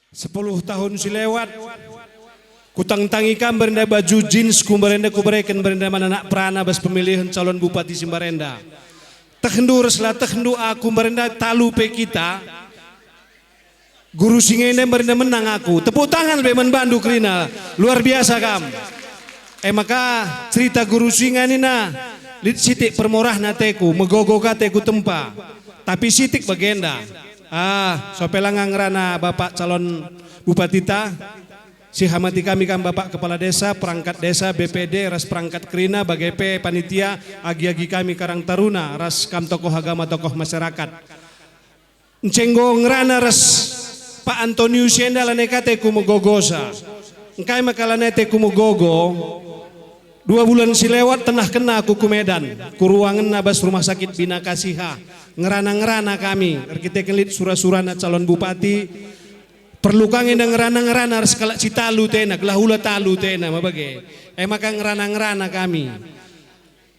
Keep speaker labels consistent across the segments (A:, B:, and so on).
A: 10 tahun si lewat kutang tangikan berenda baju jeans kumberenda kubereken berenda mana nak prana bas pemilihan calon bupati Simbarenda tekhendu reslah tekhendu aku berenda talu pe kita guru singene berenda menang aku tepuk tangan be Bandu Krina luar biasa kam maka cerita guru singa ini na sitik permorah nateku megogo kateku tempa tapi sitik bagenda sopelangang rana Bapak calon bupati ta si hamati kami kan Bapak kepala desa perangkat desa BPD ras perangkat Krina BGP panitia agi-agi kami Karang Taruna ras kam tokoh agama tokoh masyarakat ncenggo ngrana ras Pak Antonius Yenda lanekate kumogogosa engkai makalanete kumogogo 2 bulan si lewat tenah kena aku ke Medan ku ruangan nabas rumah sakit Bina Kasiha ngerana-ngerana kami kita kelit surah-surana calon bupati perlu kangen dan ngerana-ngerana harus kalak citalu tena kelahula talu tena mabage maka ngerana-ngerana kami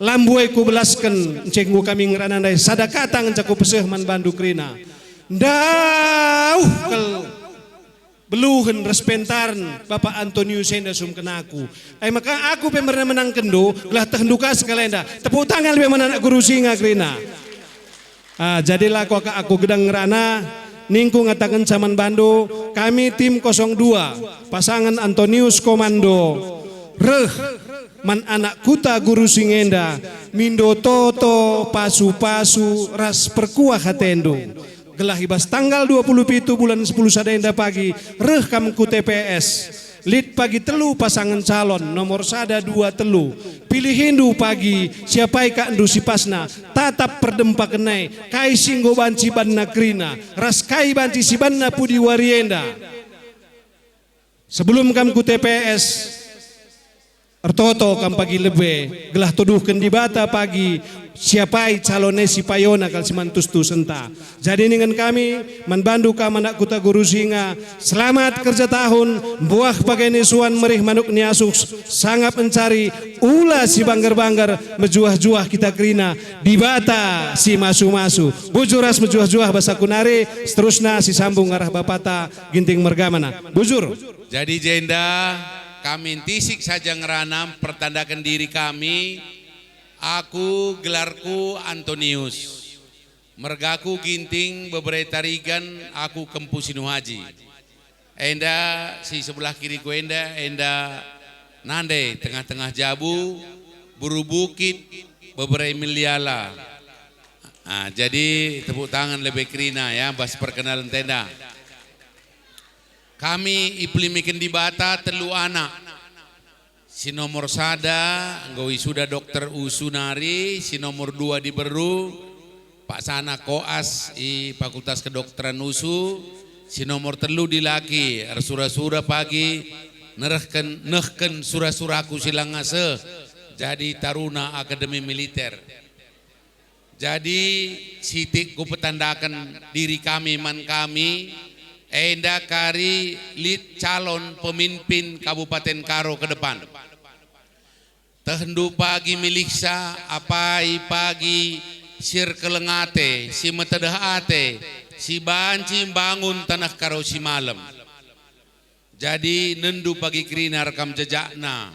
A: lambuai ku belaskan cenggu kami ngerana dai sadakata ngecaku peseh Bandu Krina ndauh kel beluhen respentarn Bapak Antonius Yenda sum kenaku maka aku pemerna menang kendo gelah tehenduka sekalenda tepuk tangan lebih mana guru singa Krina jadilah aku gedang ngerana ningku ngatakan zaman Bandu kami tim 02 pasangan Antonius Komando reh man anak kuta guru singenda mindo toto pasu-pasu ras perkuah hatendo gelah ibas tanggal 27 bulan 10 sadenda pagi reh kam ku TPS lid pagi telu pasangan calon nomor sada 2 telu pilih Hindu pagi siapai ka endu si pasna tatap perdempa kenai kai singgo banci banna Krina ras kai banci si banna pudi warienda sebelum kam ku TPS ertoto kam pagi lebe gelah tuduhkan di bata pagi siapai calonnya si payona kal simantus tu senta jadi dengan kami Bandu ka manak kuta guru singa selamat kerja tahun buah pakai nisuan merih manuk niasuk sangat mencari ulah si banggar-banggar mejuah-juah kita Krina di bata si masu-masu bujuras mejuah-juah bahasa kunare seterusnya si sambung arah bapata ginting mergamana bujur
B: jadi jenda kami tisik saja ngeranam pertandakan diri kami aku gelarku Antonius mergaku ginting beberapa tarigan aku Kempu Sinu Haji enda si sebelah kiri ku enda nande tengah-tengah Jabu buru bukit beberapa miliala jadi tepuk tangan lebih Krina ya bas perkenalan tenda kami iplimikin di bata telu anak si nomor sada nggawi sudah dokter Usunari si nomor 2 di Beru Pak Sana Koas di Fakultas Kedokteran USU si nomor telu di laki sura-sura pagi nehken sura-suraku silang ngase jadi Taruna Akademi Militer jadi sitik ku petandakan diri kami man kami enda kari lid calon pemimpin Kabupaten Karo ke depan tehendu pagi miliksa apai pagi sir kelengate si metedahate si banci bangun tanah Karo si malam jadi nendu pagi Krina rekam jejakna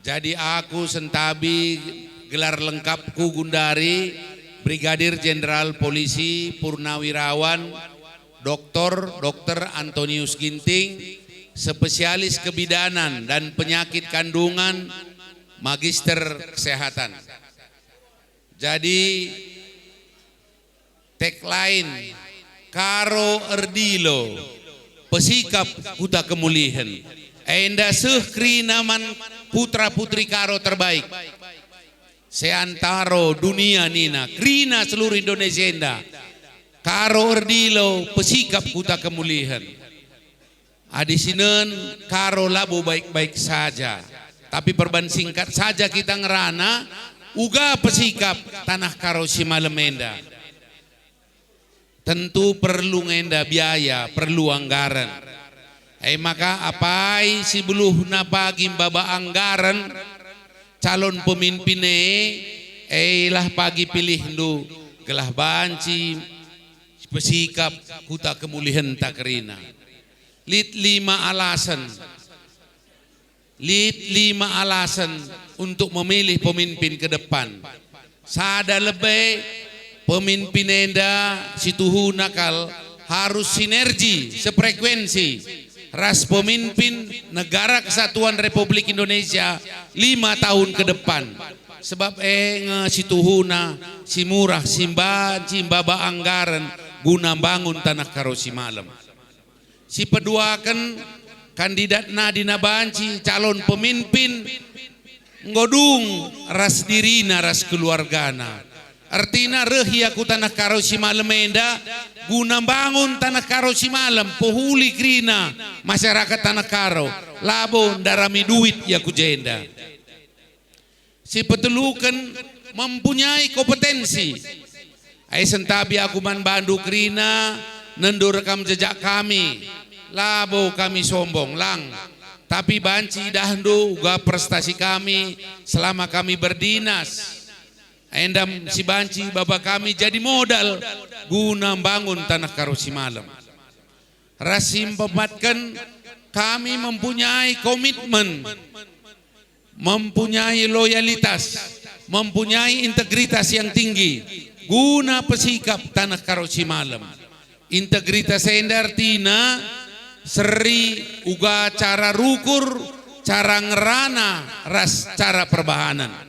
B: jadi aku sentabi gelar lengkapku Gundari Brigadir Jenderal Polisi Purnawirawan Dr. Antonius Ginting, spesialis kebidanan dan penyakit kandungan, magister kesehatan. Jadi tagline Karo Erdilo, pesikap kuta kemulihan. Enda seh Krina man putra putri Karo terbaik. Seantaro dunia nina, Krina seluruh Indonesia enda. Karo Erdilo pesikap kuta kemulihan. Adisinen Karo labo baik-baik saja. Tapi perban singkat saja kita ngerana uga pesikap tanah Karo si malemenda. Tentu perlu ngenda biaya, perlu anggaran. Maka apai si beluhna pagi baba anggaran calon pemimpinnya lah pagi pilih du gelah banci pesikap kuta kemulihan takrina Lid 5 alasan. Lid 5 alasan untuk memilih pemimpin ke depan. Sada lebih pemimpin enda situhu nakal harus sinergi, sefrekuensi. Ras pemimpin negara kesatuan Republik Indonesia 5 tahun ke depan. Sebab situhuna si murah simba cimbaba anggaran guna bangun tanah karo si malam. Si peduakan kandidat Nadina Banci calon pemimpin ngodung ras dirina ras keluargana. Artinya rehi aku tanah karo si malam enda guna bangun tanah karo si malam pohuli krina masyarakat tanah karo labo darami duit ya ku jenda. Si petelukan mempunyai kompetensi. Ai sentabi aku man bandu krina nendo rekam jejak kami. Labo kami sombong lang. Tapi banci dahdu uga prestasi kami selama kami berdinas. Endam si banci baba kami jadi modal guna bangun tanah karo si malam. Rasim pematkan kami mempunyai komitmen, mempunyai loyalitas, mempunyai integritas yang tinggi guna pesikap tanah karo si malam. Integritas enda artinya seri uga cara rukur, cara ngerana, ras cara perbahanan.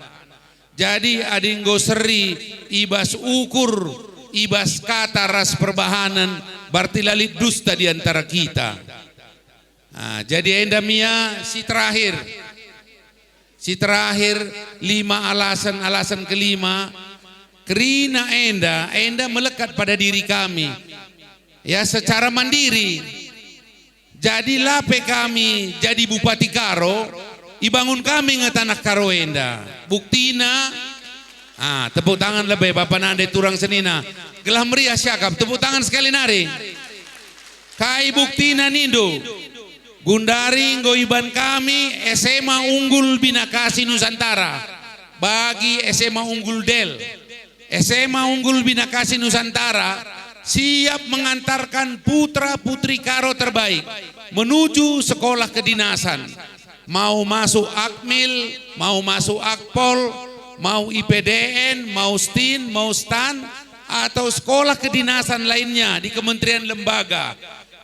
B: Jadi adinggo seri ibas ukur, ibas kata ras perbahanan, berarti lalit dusta di antara kita. Nah, jadi endamia si terakhir 5 alasan kelima, kerina enda melekat pada diri kami, ya secara mandiri. Jadilah kami jadi Bupati Karo. Ibangun kami nge tanah karo enda. Buktina, tepuk tangan lebih Bapak Nande Turang Senina. Gelah meriah syakap, tepuk tangan sekali nari. Kai buktina nindo. Gundari ngoiban kami SMA Unggul Binakasi Nusantara. Bagi SMA Unggul Del. SMA Unggul Binakasi Nusantara siap mengantarkan putra putri Karo terbaik menuju sekolah kedinasan. Mau masuk Akmil, mau masuk Akpol, mau IPDN, mau STIN, mau STAN, atau sekolah kedinasan lainnya di kementerian lembaga,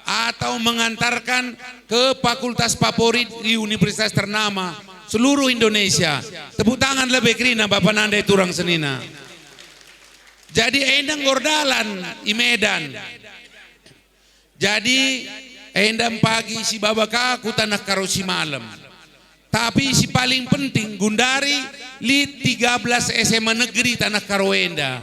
B: atau mengantarkan ke fakultas favorit di universitas ternama seluruh Indonesia. Tepuk tangan lebih kerina Bapak Nandai Turang Senina. Jadi endang gordalan di Medan. Jadi endang pagi si babaka ku tanah karo si malam. Tapi si paling penting Gundari Lid 13 SMA negeri tanah Karoenda.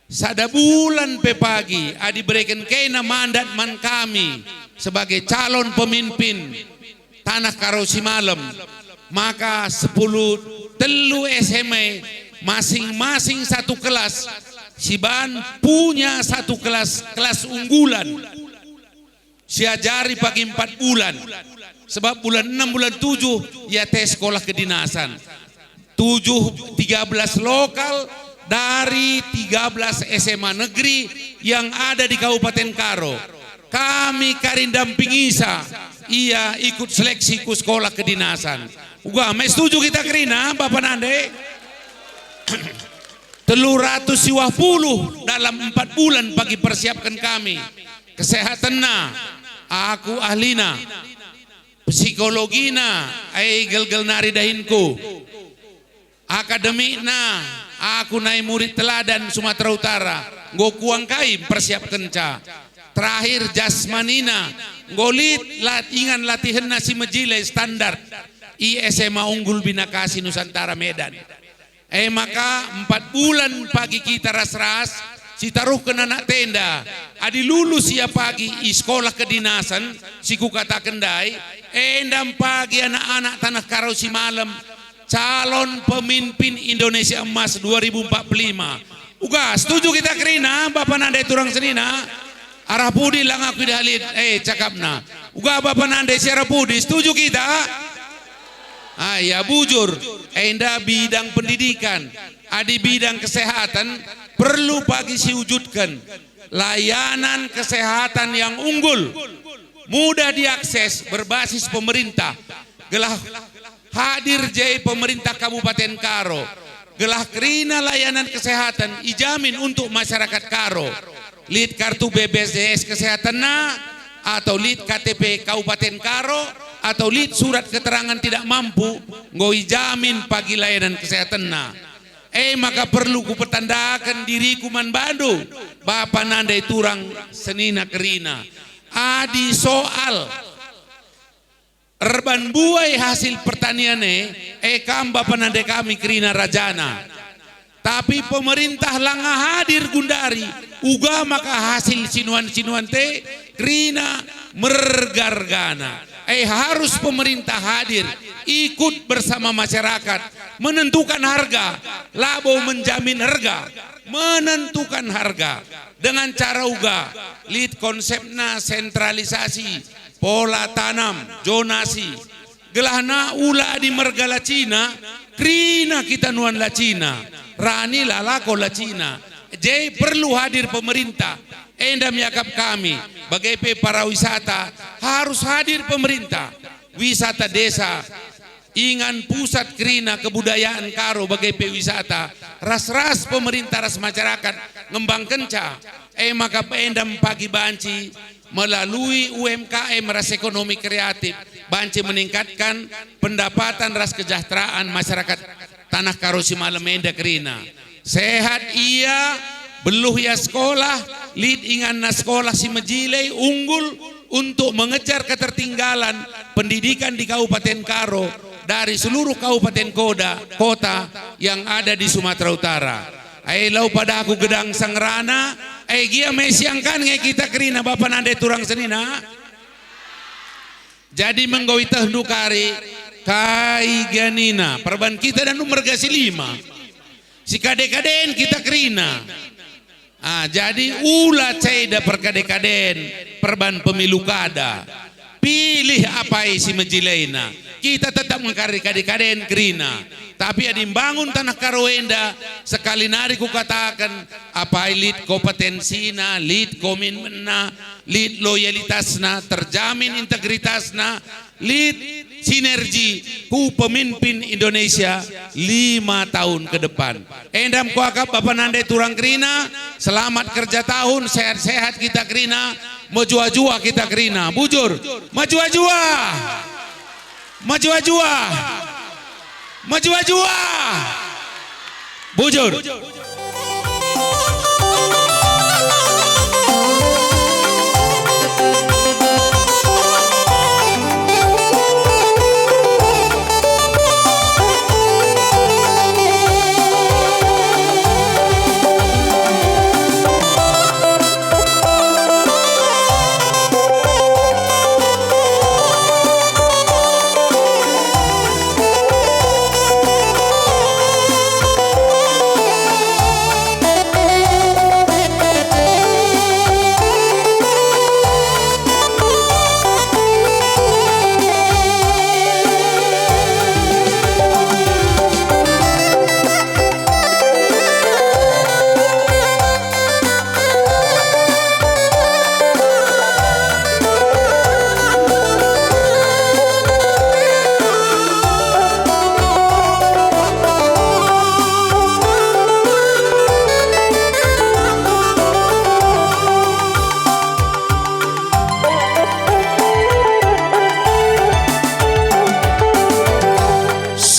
B: Sada bulan pe pagi adi berikan kena mandat man kami sebagai calon pemimpin tanah Karo si malam. Maka 10 telu SMA masing-masing satu kelas. Si Ban punya satu kelas unggulan. Siajari pagi 4 bulan. Sebab bulan 6, bulan 7 ya tes sekolah kedinasan. 13 lokal dari 13 SMA negeri yang ada di Kabupaten Karo. Kami dampingi ia ikut seleksi ke sekolah kedinasan. Uga, setuju kita kerina Bapak Nande? 350 dalam 4 bulan pagi persiapkan kami. Kesehatanna, aku ahlina. Psikologina, gel-gel nari dahinku. Akademikna, aku naik murid teladan Sumatera Utara. Go kuang kaim persiapkan ca. Terakhir jasmanina, golit ingan latihan nasi mejile standar. SMA Unggul Binakasi Nusantara Medan. Maka 4 bulan pagi kita ras-ras. Si taruh ke anak tenda, adi lulus ya pagi i sekolah kedinasan, si ku kata kendai, endam pagi anak-anak tanah Karo si malam, calon pemimpin Indonesia Emas 2045. Uga, setuju kita kerina, Bapak Nandai Turang Senina, arah pudi lang aku dalit, cakapna. Uga Bapak Nandai siara pudi, setuju kita? Ya bujur, enda bidang pendidikan, adi bidang kesehatan, perlu pagi siwujudkan layanan kesehatan yang unggul mudah diakses, berbasis pemerintah. Gelah hadir J pemerintah Kabupaten Karo. Gelah kerina layanan kesehatan ijamin untuk masyarakat Karo. Lid kartu BPJS kesehatan atau lid KTP Kabupaten Karo atau lid surat keterangan tidak mampu ngoi jamin pagi layanan kesehatan maka perlu ku pertandakan diriku man Bandu Bapak nandai turang senina kerina adi soal erban buai hasil pertaniane kam Bapak nandai kami kerina rajana tapi pemerintah langah hadir gundari uga maka hasil sinuan-sinuan te kerina mergargana harus pemerintah hadir ikut bersama masyarakat menentukan harga labo menjamin harga menentukan harga dengan cara uga lid konsepna sentralisasi pola tanam zonasi gelahna ula di mergala Cina krina kita nuan la Cina rani lalako la Cina jadi perlu hadir pemerintah endam yakap kami bagai para wisata harus hadir pemerintah wisata desa ingan pusat kerina kebudayaan Karo bagai wisata ras-ras pemerintah ras masyarakat ngembang kenca maka endam pagi banci melalui UMKM ras ekonomi kreatif banci meningkatkan pendapatan ras kesejahteraan masyarakat tanah Karo Simalem enda kerina sehat iya beluh ya sekolah lid ingan na sekolah si Mejilei unggul untuk mengejar ketertinggalan pendidikan di Kabupaten Karo dari seluruh kabupaten kota yang ada di Sumatera Utara. Lau pada aku gedang sangrana gia mesiangkan nge kita kerina Bapak nande turang senina jadi menggawi tahdu kari kai ganina perban kita dan nomor gasi 5 si kade-kaden kita kerina jadi ulah ceda perkade-kaden perban pemilu kada pilih apa isi Mejileina kita tetap mengkari kade-kaden kerina tapi ada bangun tanah Karoenda sekali nari ku katakan apa lid kompetensina lid komitmenna lid loyalitasna terjamin integritasna lid sinergi ku pemimpin Indonesia 5 tahun ke depan endam ku akap Bapak nandai turang kerina selamat kerja tahun sehat-sehat kita kerina mejua-jua kita kerina bujur mejua-jua mejua-jua mejua-jua bujur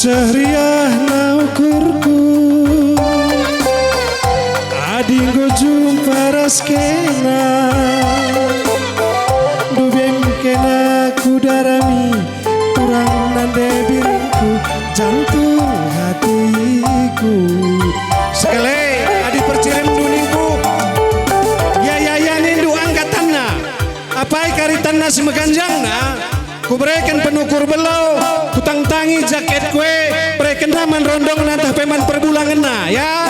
A: Sehriah naukurku adinggo jumpa raskena dubeng kena kudarami turang nande birku jantung hatiku sekali adi percirim duningku ya nindu angkatanna apai karitanna semeganjangna ku berikan penukur belau kutang tangi jaket kue berikan naman rondong nantah peman perbulangan ya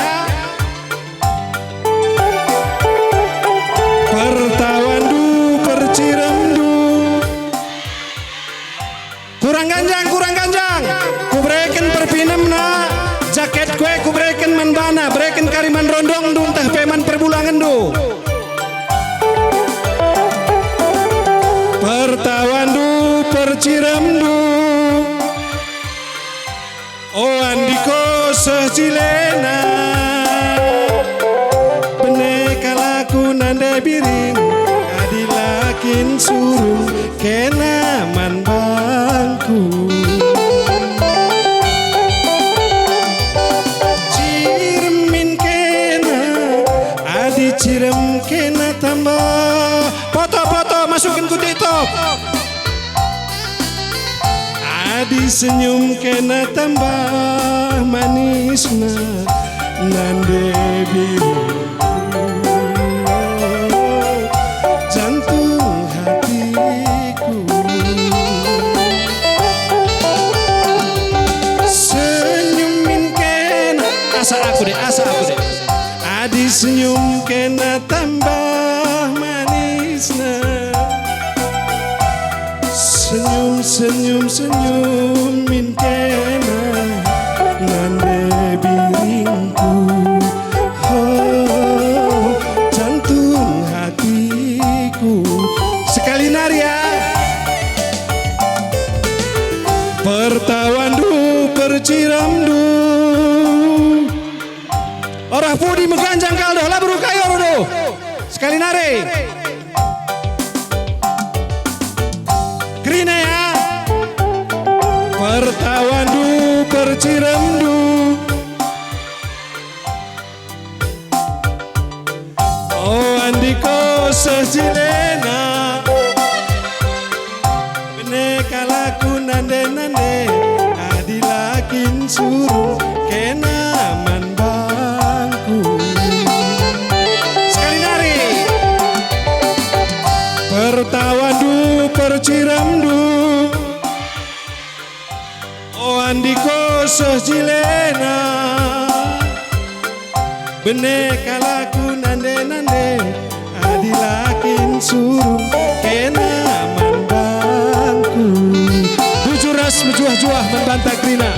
A: pertawan du perciram du kurang ganjang ku berikan perpinem na jaket kue ku berikan manbana berikan kariman rondong du entah peman perbulangan du Pertawandu perciramdu O andiko sejilena Benekalaku nande biring Adilakin suruh kenaman bangku Cirmin kena Adi cirem kena tambah Foto-foto masukin ku TikTok Adi senyum kena tambah manisna Nande biru jantung hatiku Senyumin kena asa aku deh Adi senyum kena tambah manisna Senyumin kena nande biringku Oh jantung hatiku Sekali nari ya Pertawandu perciramdu Orang pudi meganjang kaldo labru kayo do Sekali nari Kerina ya Pertawandu perciramdu Oh andiko sejilena Benekalaku nande-nande Adilakin suruh kenaman bangku Sekali nari Pertawandu perciramdu O andiko sejilena Benekalaku nande-nande Adilakin suruh kenaman bangku Bujuras menjuah-juah membantah Krina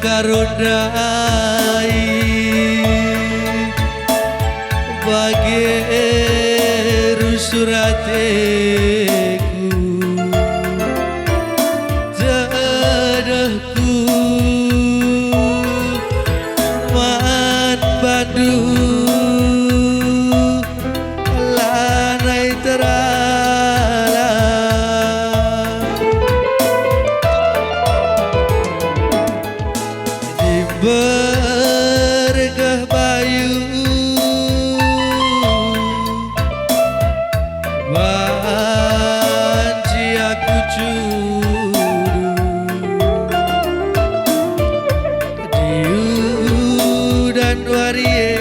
C: karodai bagi surateku dadahku maan padu lanai terala di berkah bayu banci aku curu diu dan warie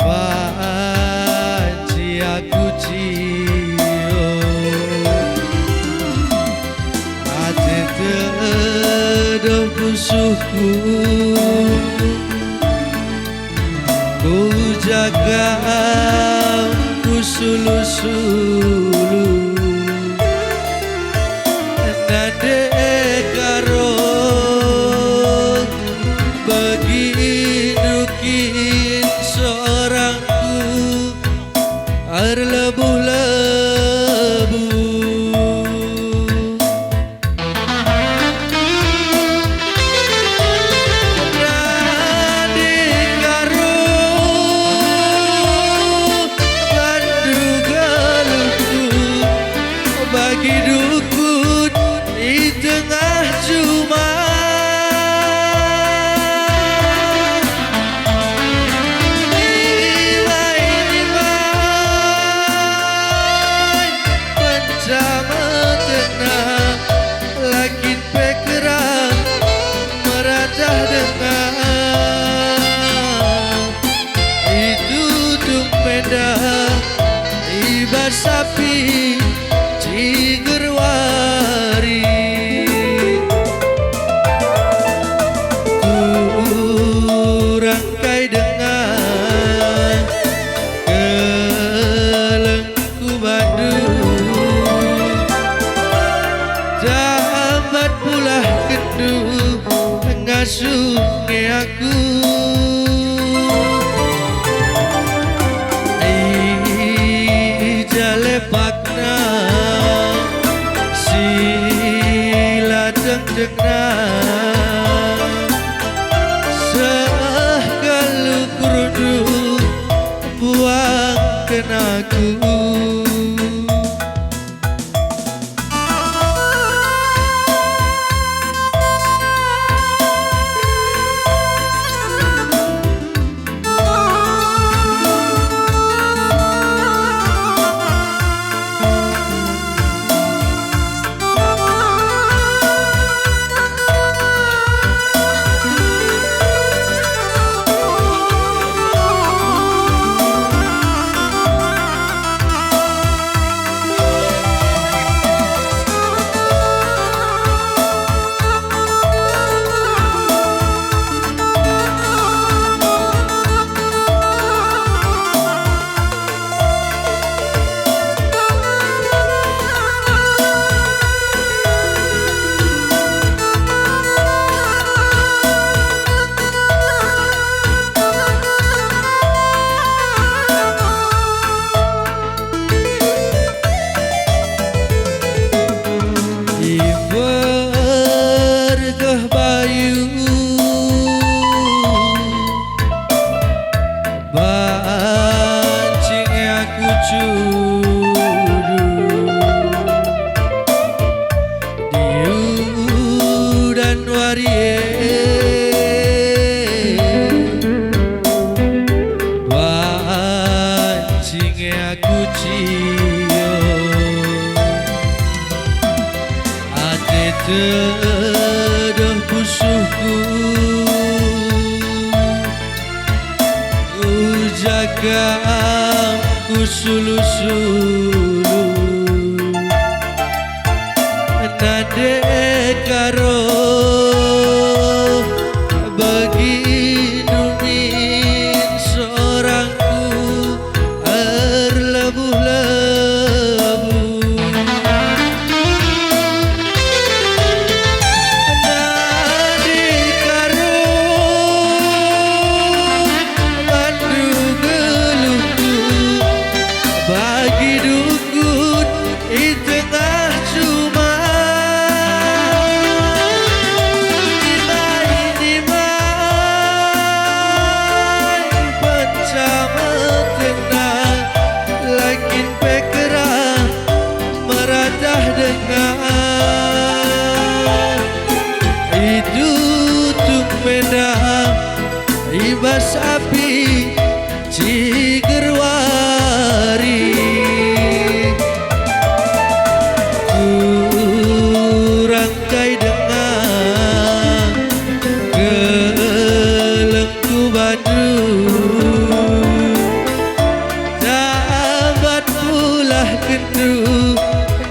C: banci aku cio ate tedoh musuhku ku jaga ku sulu-sulu nade karo bagi nukin seorangku air lebuh-lebuh bagi dukun di tengah Jumat nilai-nilai pencama tenang lakin pekerang merajah dengan itu tung medah ibar sapi Cigerwari kurangkai dengan kelengku badu dapat pula kendu ngasuhnya aku jalepakna sila dengdekna sekalu kurudu buang kenaku Teduh pusuhku ku jaga ku sulu-sulu nade karo bagi numin seorangku lebuh-lebuh panas api Cigerwari. Kurangkai dengan gelengku Bandung, tabat pulah kendu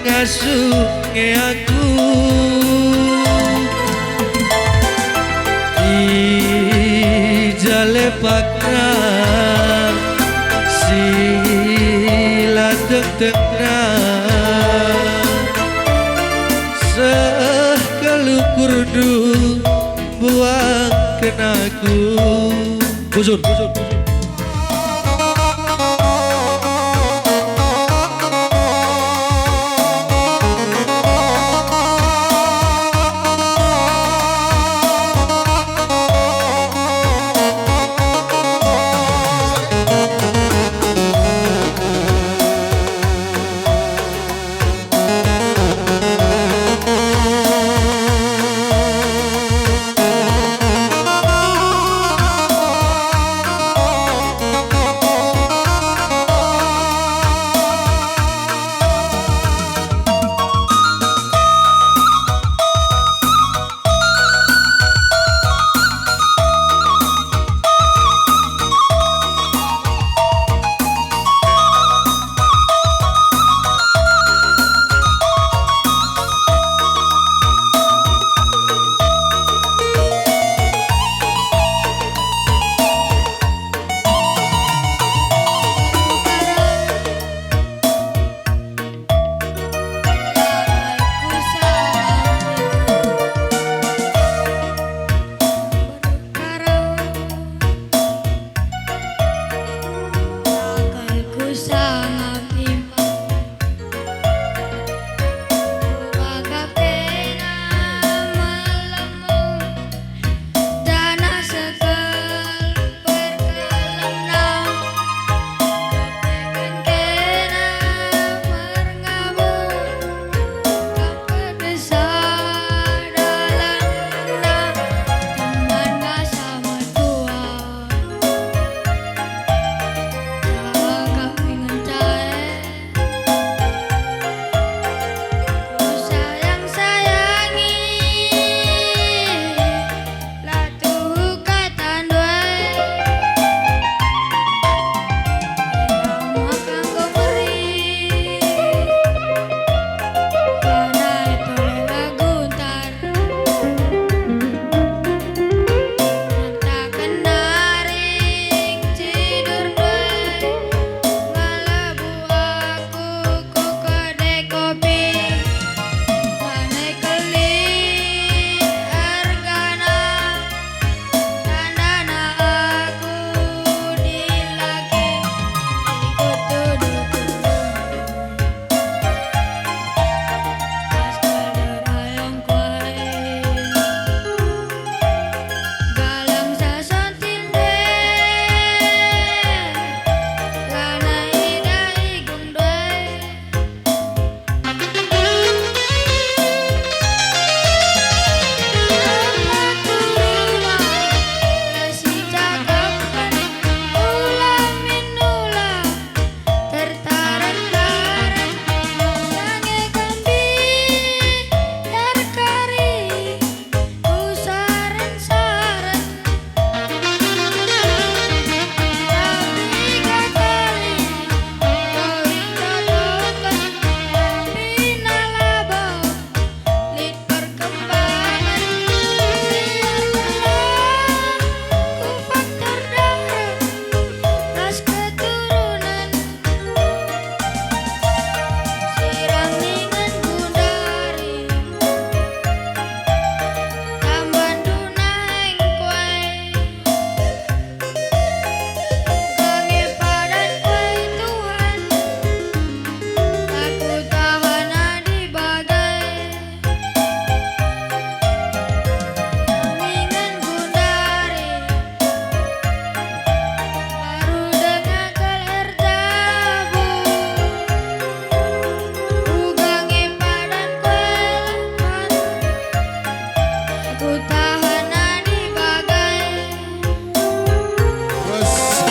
C: ngasuhnya aku. Jalepakna sila tengtengna sekalukurdu buang kenaku. Bujur.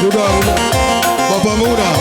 D: sudah Bapak Muda.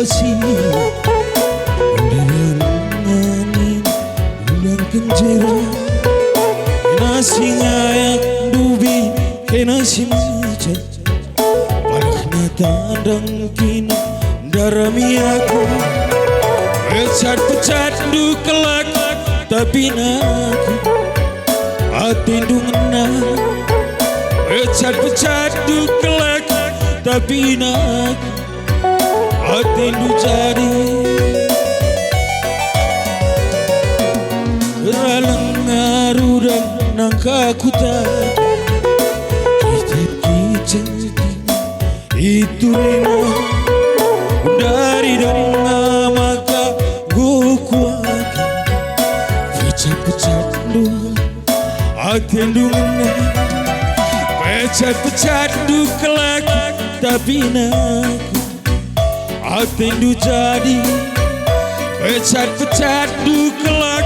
C: kasih Undangan angin undang kenjera Nasi ngayak dubi kena si macet Palakna tandang kina darami aku Pecat-pecat du kelak tapi naku Atindu ngena Pecat-pecat du kelak tapi naku Atindu jadi Ralang ngarudang nangka kuta Kicet-kicet itu rena Dari dana maka gukuat Pecat-pecat dua Atindu ngena Pecat-pecat du kelak tapi naku Atindu jadi Pecat-pecat du kelak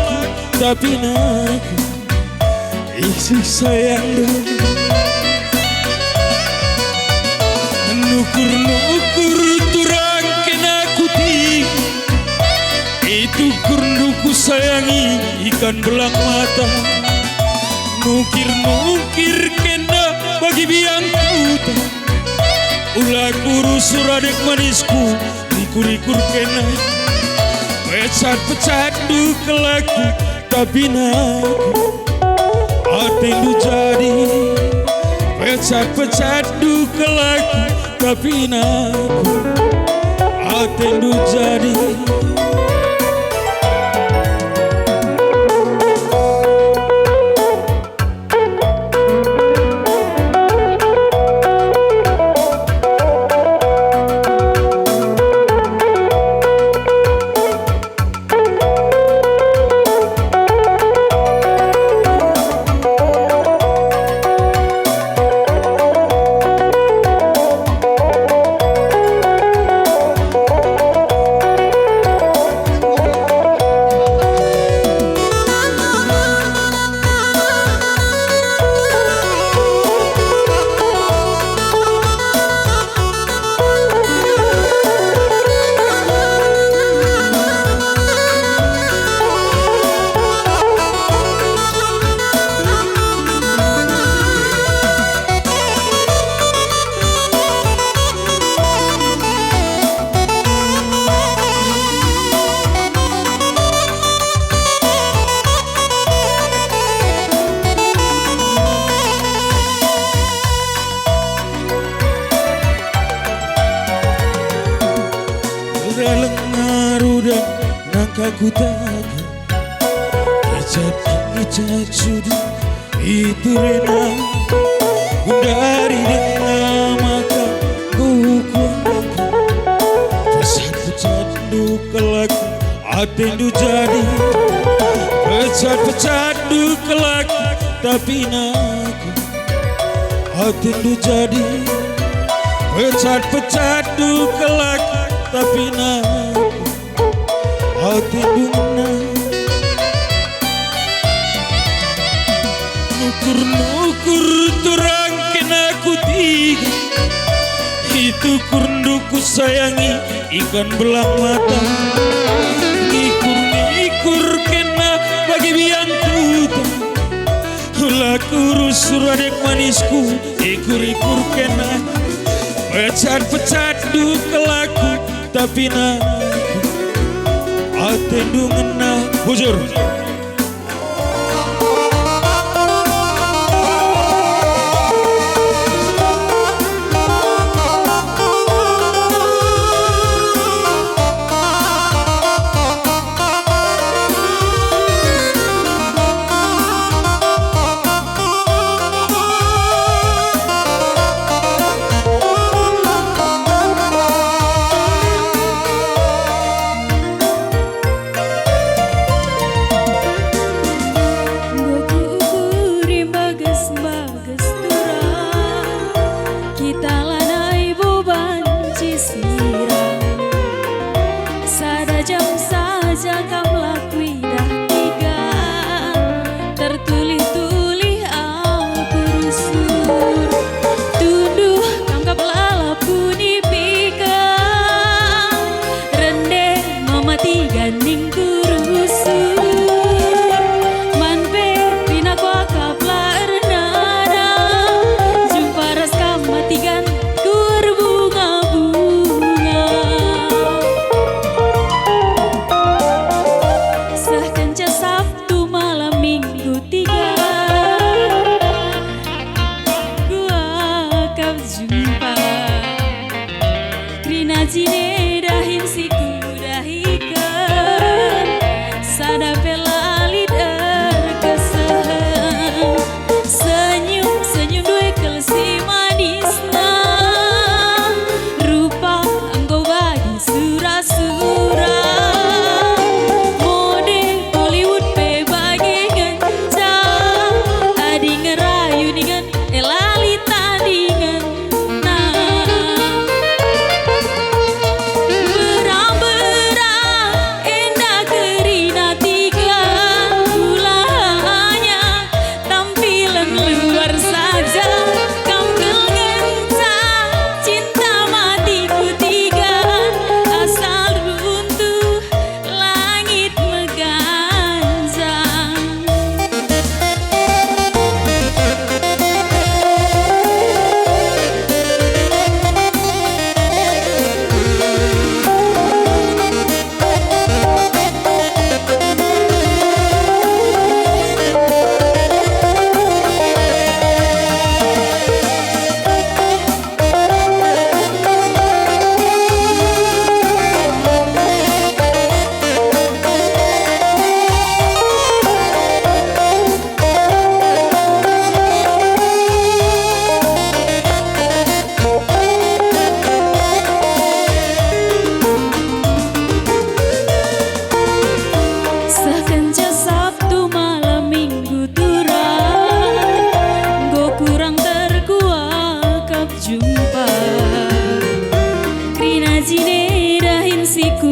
C: tapi naku Isi sayang dong Nukur-nukur turang kena kuti Itu kurnuku sayangi ikan belang mata Nukir-nukir kena bagi biang kuta Ulah kurus suradek manisku Nikur-nikur kena Pecat-pecat du kelaku tapi naku Atindu jadi Pecat-pecat du kelaku tapi naku Atindu jadi Lengarudan nangka kutaga Kecap-kecap sudah itu rena Dari dengan maka kukuangka Pecat-pecat du kelak Atindu jadi Pecat-pecat du kelak tapi naku Atindu jadi Pecat-pecat du kelak tapi naku Atindu ngena Nukur-nukur turang kena kutiga Itu kurunduku sayangi ikan belang mata Ngikur-ngikur kena bagi biang kuta Ulah kurus suradek manisku Ikur-ikur kena Pecat-pecat du kelaku tapi naku Atindu ngena Bujur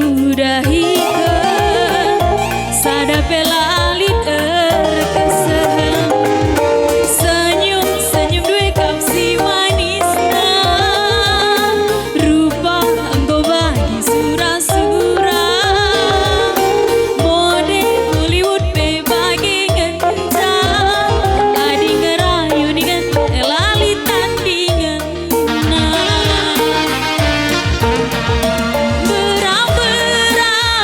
E: sudah hike sada pelalit kesehem senyum senyum dua kapsi manisna rupa engkau bagi sura-sura mode Hollywood pe bagi ngencang adi ngerayu dengan lalit tandingan berang-berang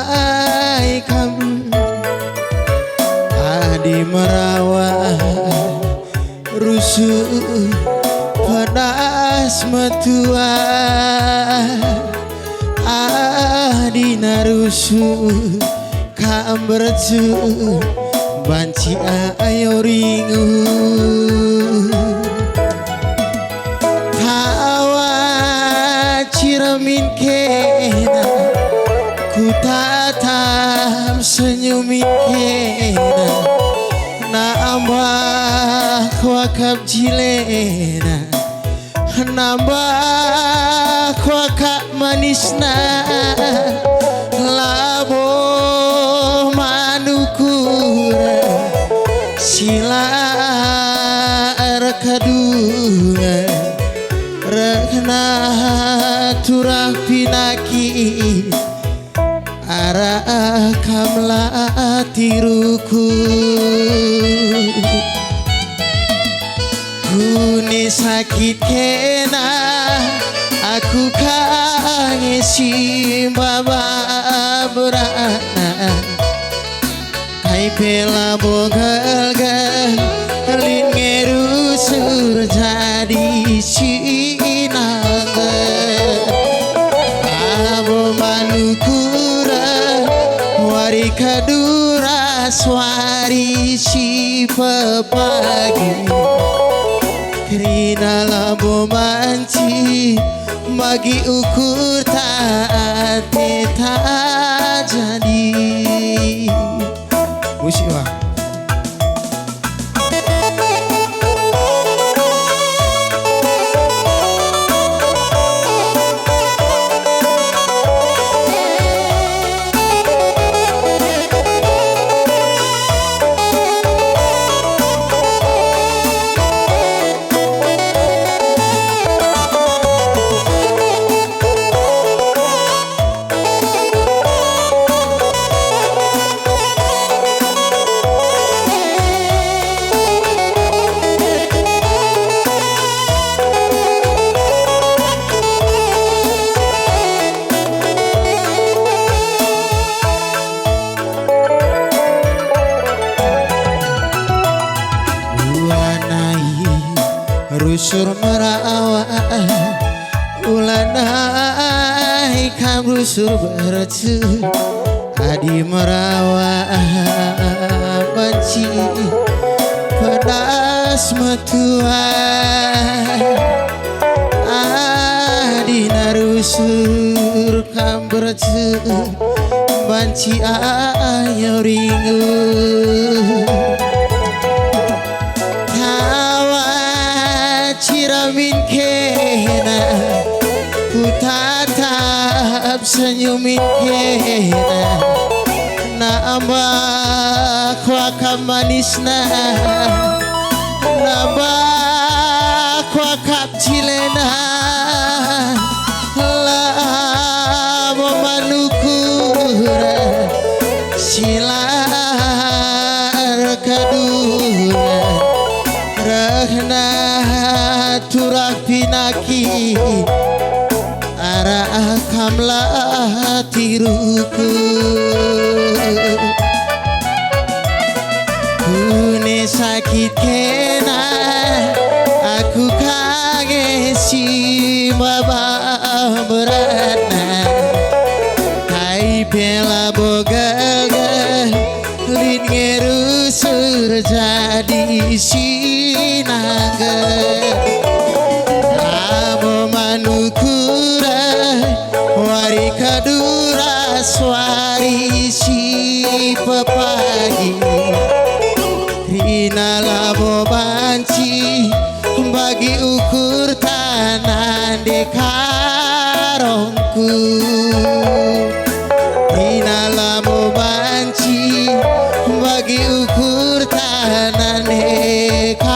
F: ai kamu adi merawat rusuh pedas metua adi narusuh kamberju banci ayo ringu hawa ciramin kena ku tatap senyumin kena nambah wakab jilena nambah wakab manisna labo manukura silar kadunga rekna turah pinaki arah kamla tiruku kuni sakit kena aku kangen si baba berana kai pela bogal galin ngerusur jadi sinangga abo manukura wari kadura swari si pepagi Krina labo manci bagi ukur tak jadi musik wah. Rusur merawat ulanai kam rusur bercu adi merawat banci pedas metua adi narusur kam bercu banci ayo ringu ciramin kena ku tatap senyumin kena nambah wakab manisna nambah wakab cilena labo manukura silar kaduna rahna turah pinaki arah kamla tiruku kune sakit kena aku kangen si baba berana kai bela boga lin ngerusur jadi sinangga abo manukura wari kadura swari si pepagi rina labo banci bagi ukur tanah dekarongku rina labo banci bagi ukur tanah dekarongku.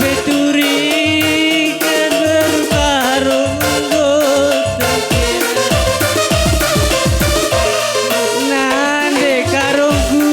C: diturikan berbarung nande karungku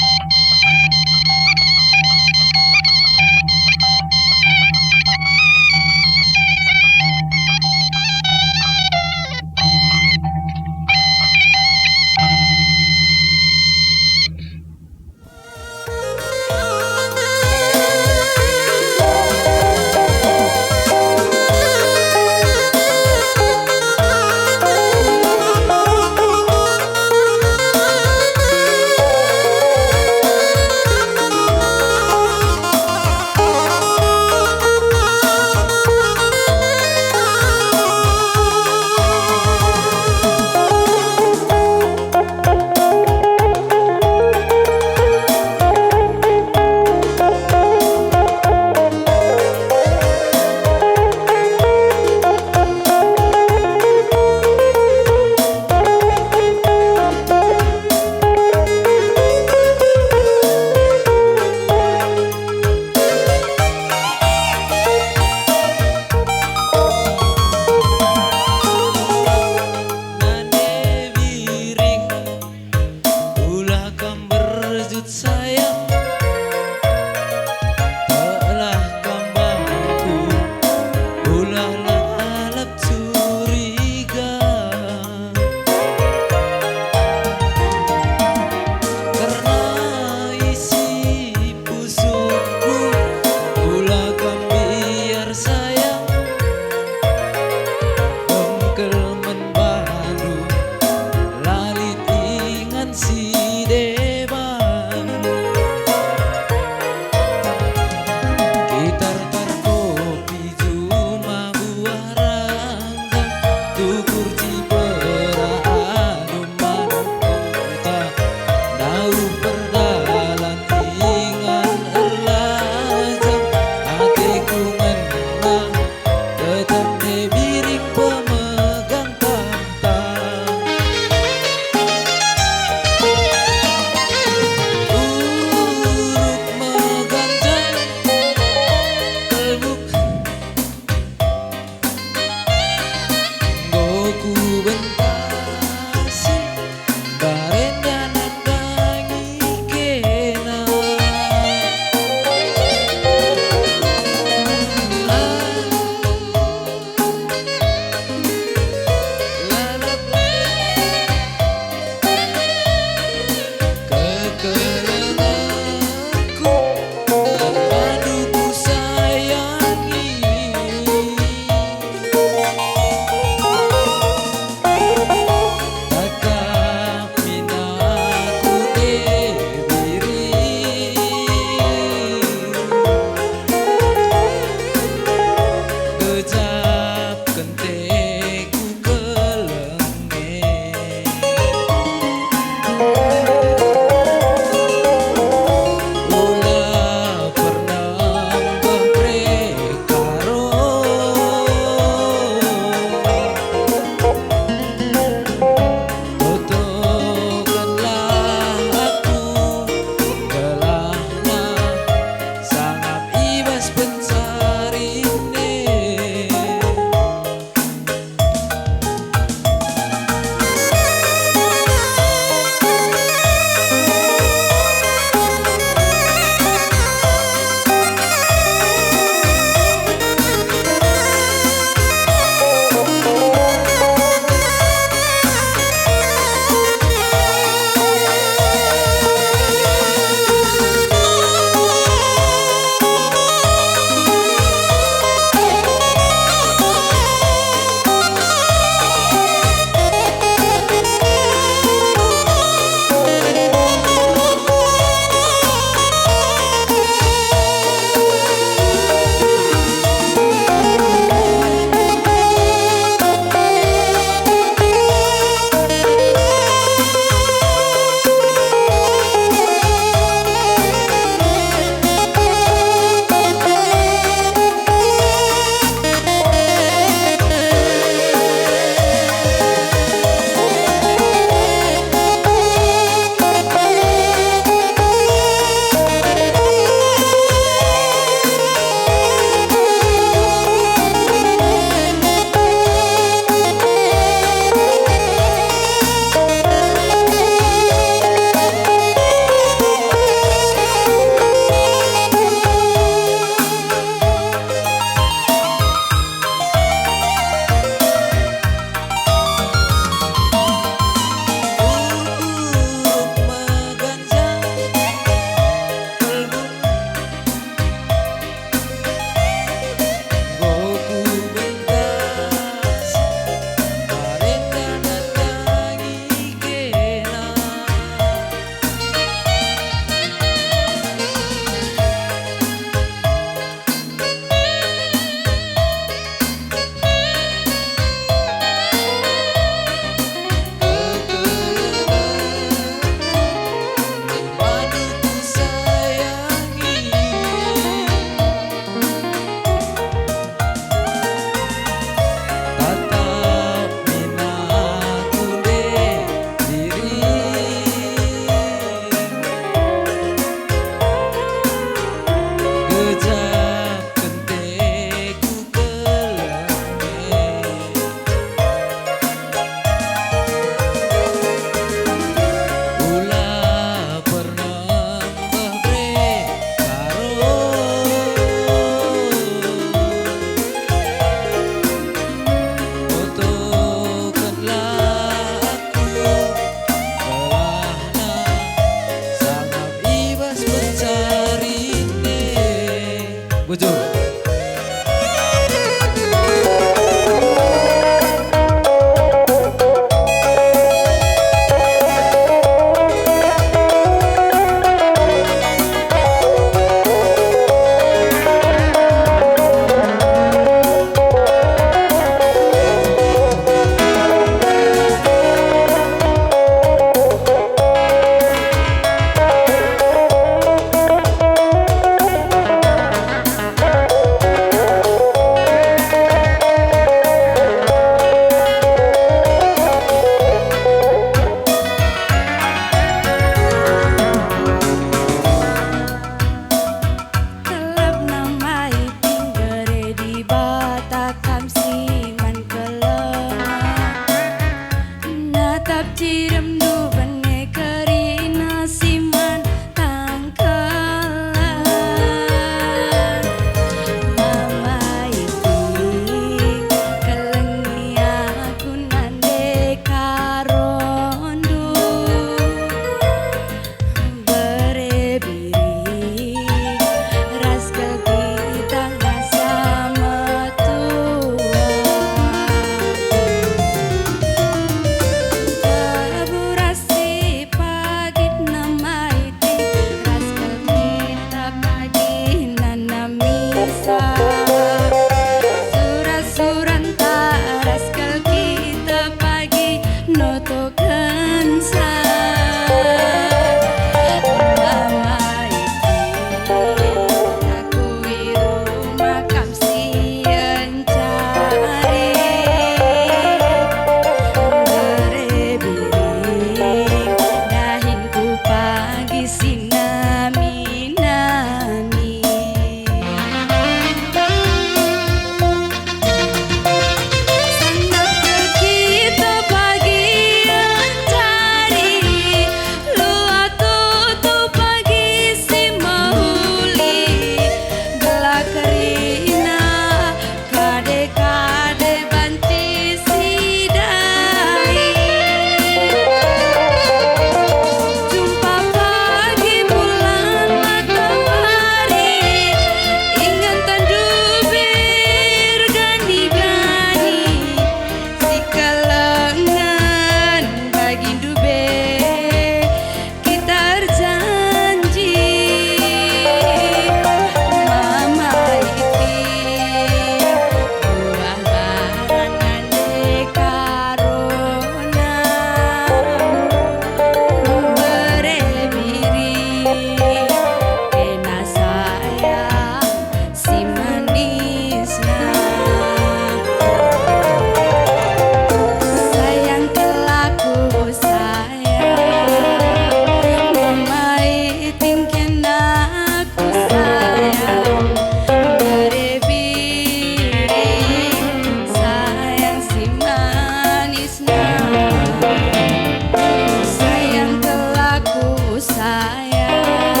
E: sayang,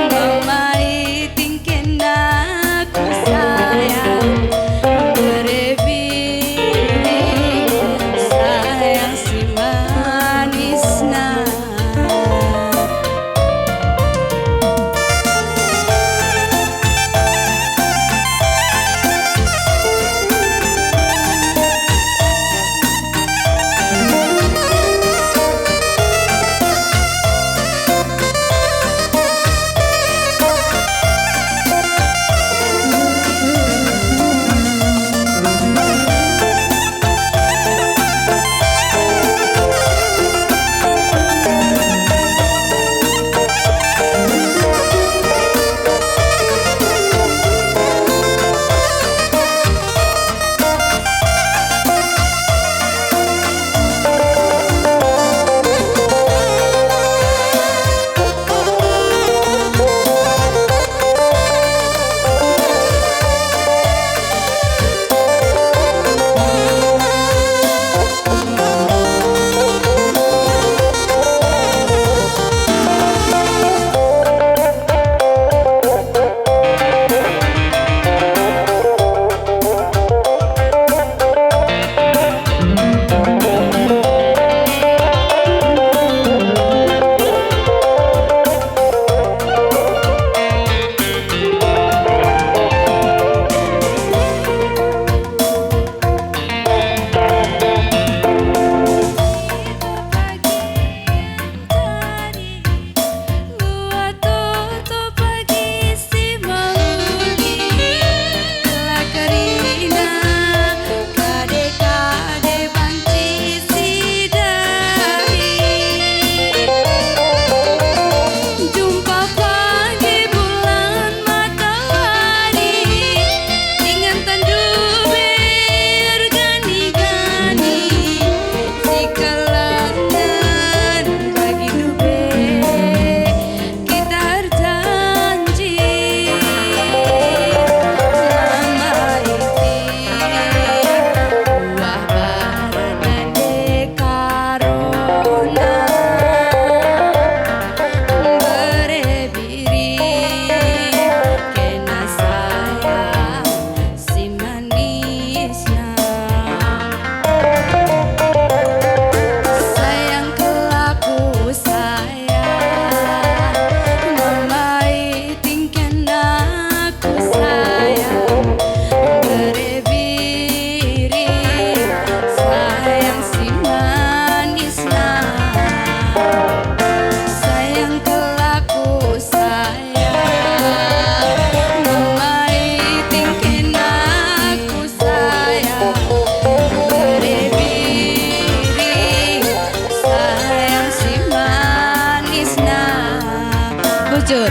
E: mamai tingken aku sayang, berebing sayang si manisna. Jujur.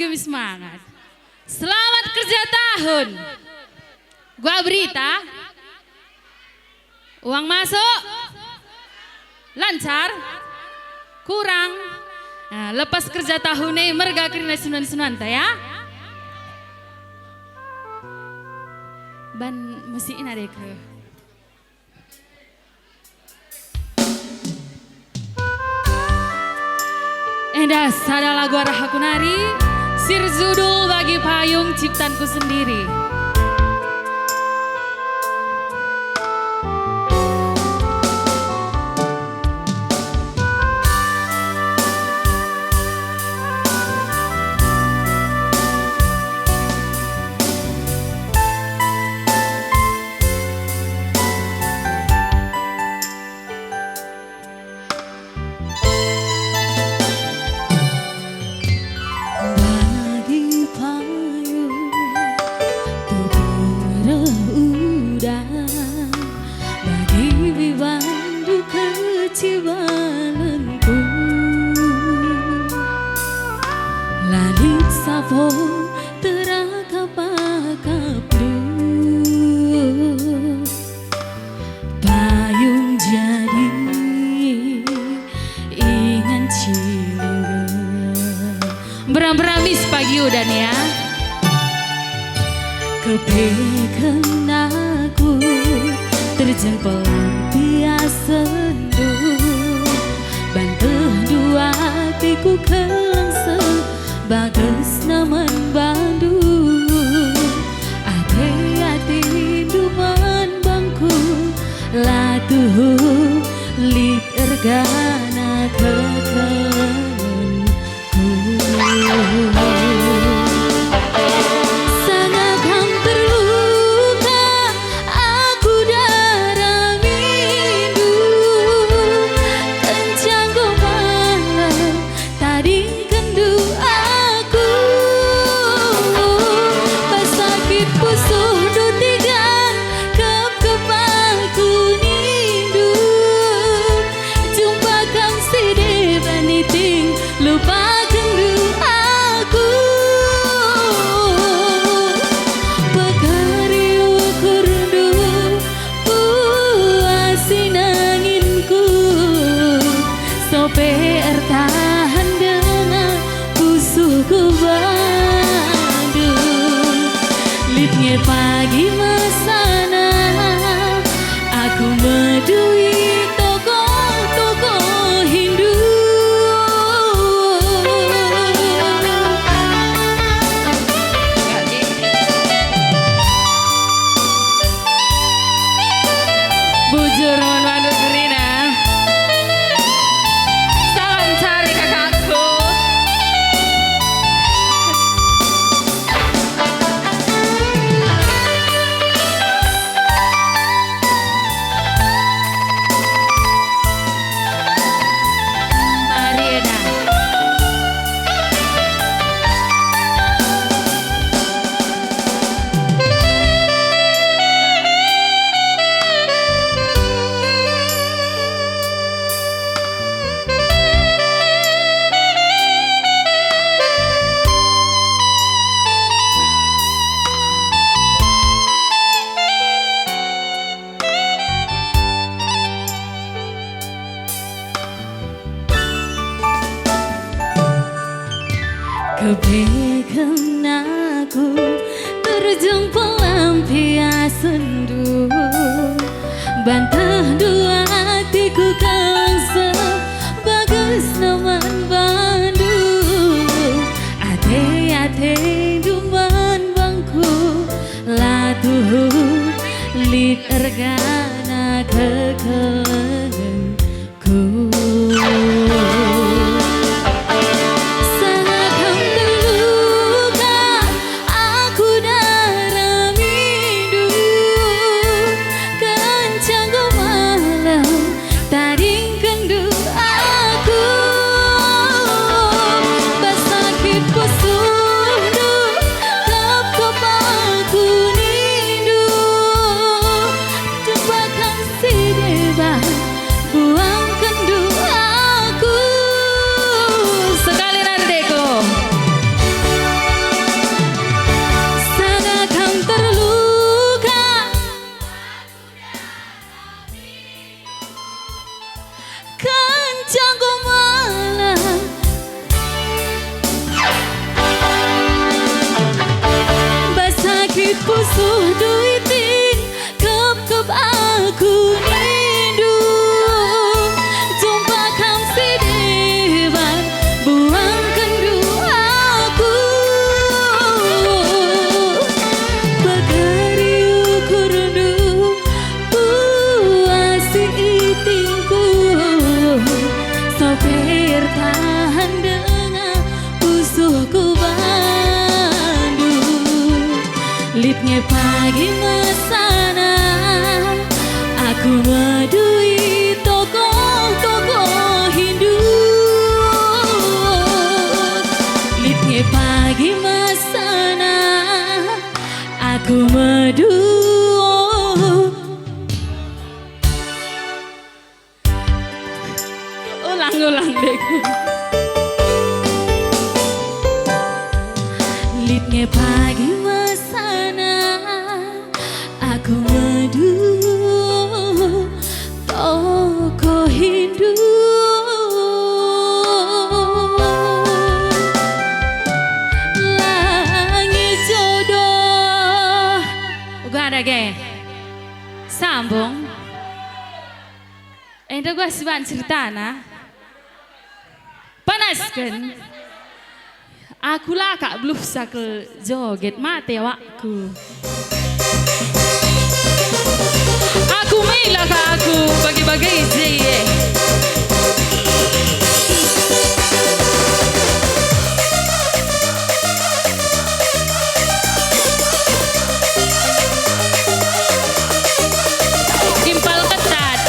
E: gemi semangat. Selamat kerja tahun. Gua berita. Uang masuk. Lancar. Kurang. Nah, lepas kerja tahun merga kirina sunan-sunan ya. Ban musikin adek. Endah sada lagu arah aku nari, sir judul bagi payung ciptanku sendiri. Beram-beramis pagi udan ya. Kepekan aku terjang pelampias sendu, bantah dua hatiku kelangsung bagus naman bandu. Ate-ate duman bangku latuh lit ergana kekelanganku. Sangat terluka aku darah rindu, kencang gomala tadi kendu aku, pas sakit pusuh dutigan kepalku nindu, jumpa kang side baniting lupa tahan dengan pusuhku Bandung. Litnya pagi masana aku medui toko-toko Hindu. Bujur mandu Serina. Kepekan aku terjun pelampias sendu, bantah dua hatiku kelangsung bagus naman bandu. Ate-ate duman bangku latuh lit ergana kekelanganku. Bye. pusuh duiting kep aku nindu jumpa kam si dewan buang kendu aku bagari ukur du puasi itingku sopir tahan dengan pusuhku bandu lipnya pagi mesana aku medui toko Hindu lipnya pagi mesana aku medu ulang deh lipnya pagi mesana aku medu toko Hindu langit jodoh gua ada ge sambung ente gua siban cerita na panaskan aku lah kak belum sakel joget mati wakku aku mila kak aku bagi-bagi je impal ketat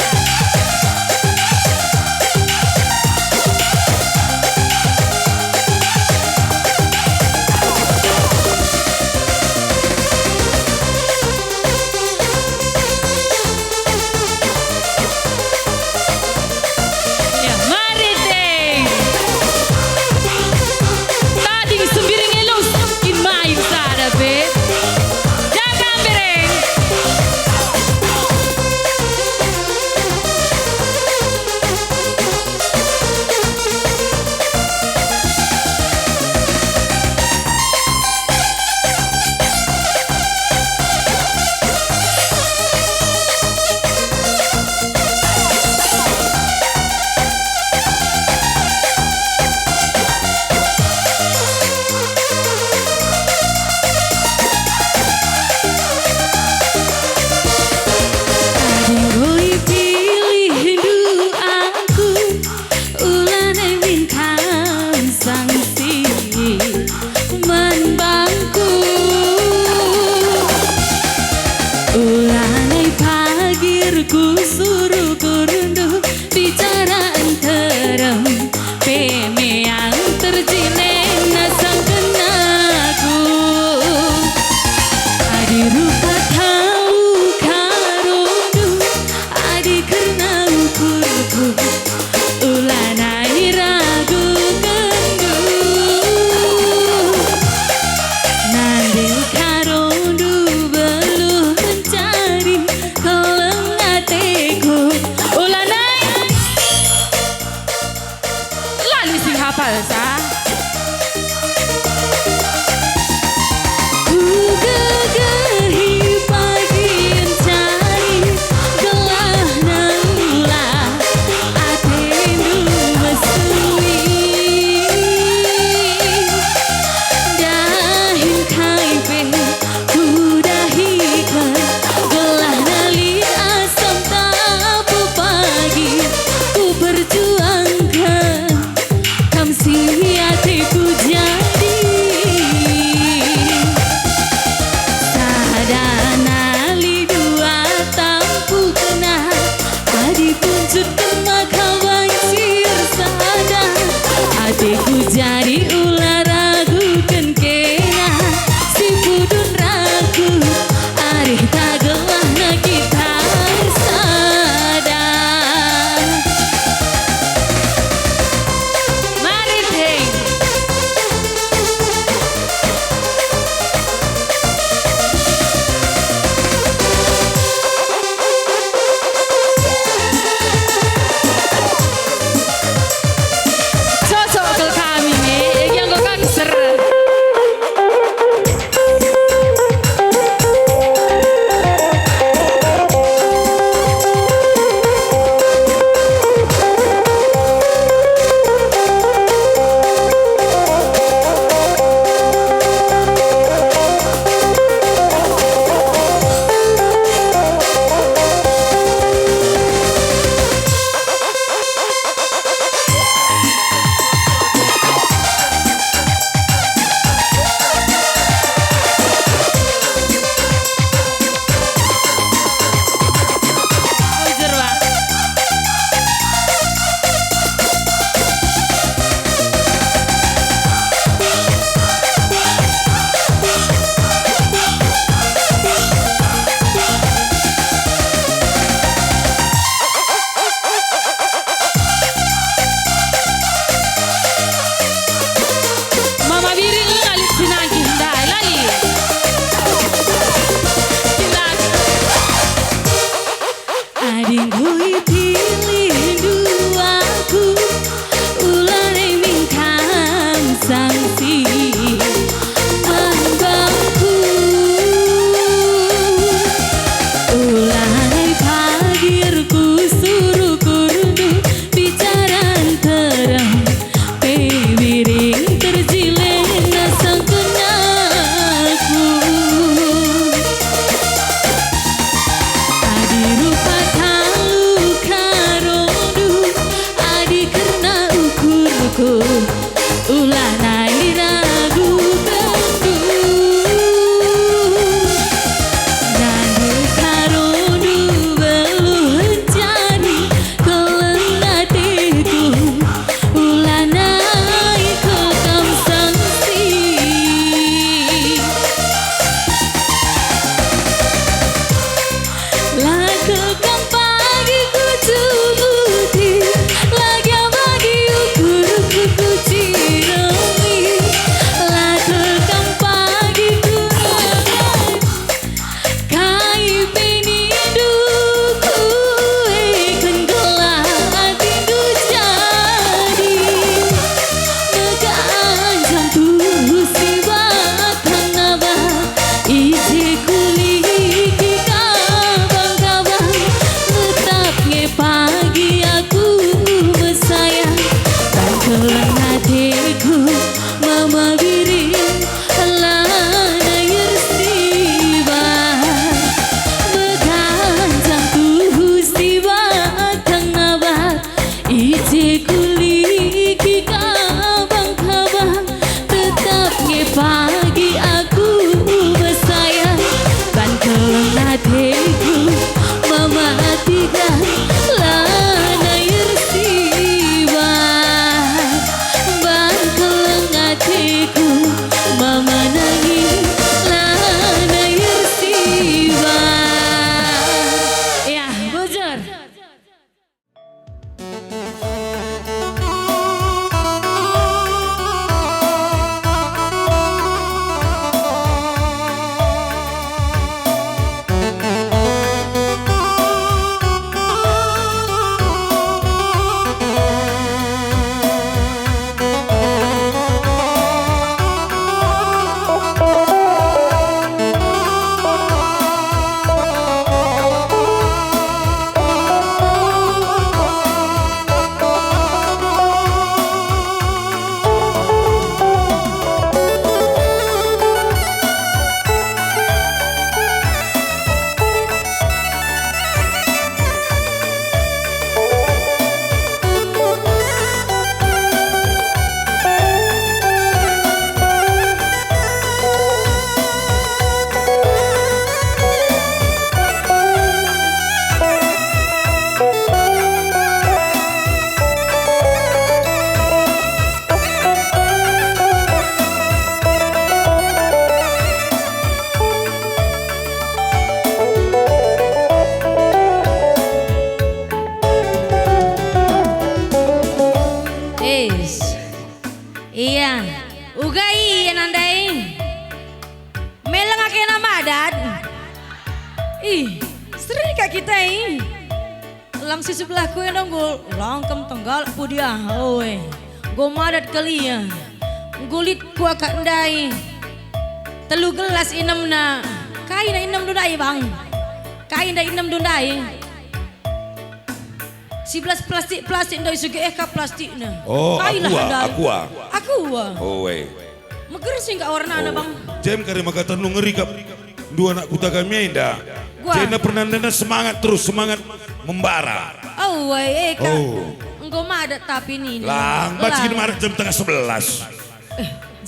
G: Ih, sering kak kita ini. Lang si sebelah kue nongol, langkem tenggal pudia, oi. Gue madat kali ya, gulit gua kak ndai. Telu gelas inem na, kain na inem dundai bang, kain na inem dundai. 11 plastik ndai suge eka plastiknya.
D: Oh, aqua. Oh, weh.
G: Meger sih kak warna bang.
D: Jem kare makatan lu ngeri kap. Dua anak kuta kami dah.
G: Gua.
D: Jena pernah semangat terus semangat membara.
G: Oh, weh eka.
D: Oh.
G: Engkau madat tapi ini.
D: Lang, baca ini maret jam tengah 11.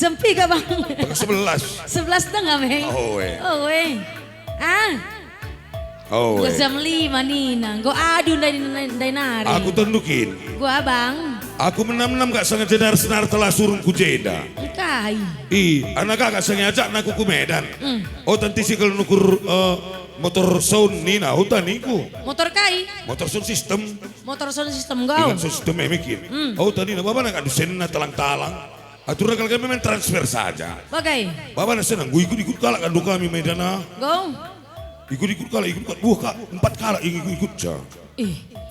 G: Jam 3 bang.
D: Tengah 11.
G: 11 tengah bang.
D: Oh, weh.
G: Oh, weh. Ah.
D: Oh,
G: Gue
D: weh.
G: jam 5 Nina. Gue adu dari nari.
D: Aku tundukin.
G: Gue abang.
D: Aku menam-menam gak sengaja senar telah surung ku jeda.
G: Kai.
D: Anak gak sengaja aku ku Medan. Oh, tanti sih kalau nukur motor sound Nina, hutan niku.
G: Motor kai.
D: Motor sound system.
G: Motor sound system kau.
D: Dengan sistem bikin. Oh, tadi bapak nak adusen na talang-talang. Aturan kalau kami main transfer saja.
G: Bagai.
D: Bapak nak senang, gue ikut kalak kan kami Medana.
G: Go.
D: Ikut kalak, buah kak, 4 kalak ikut ca.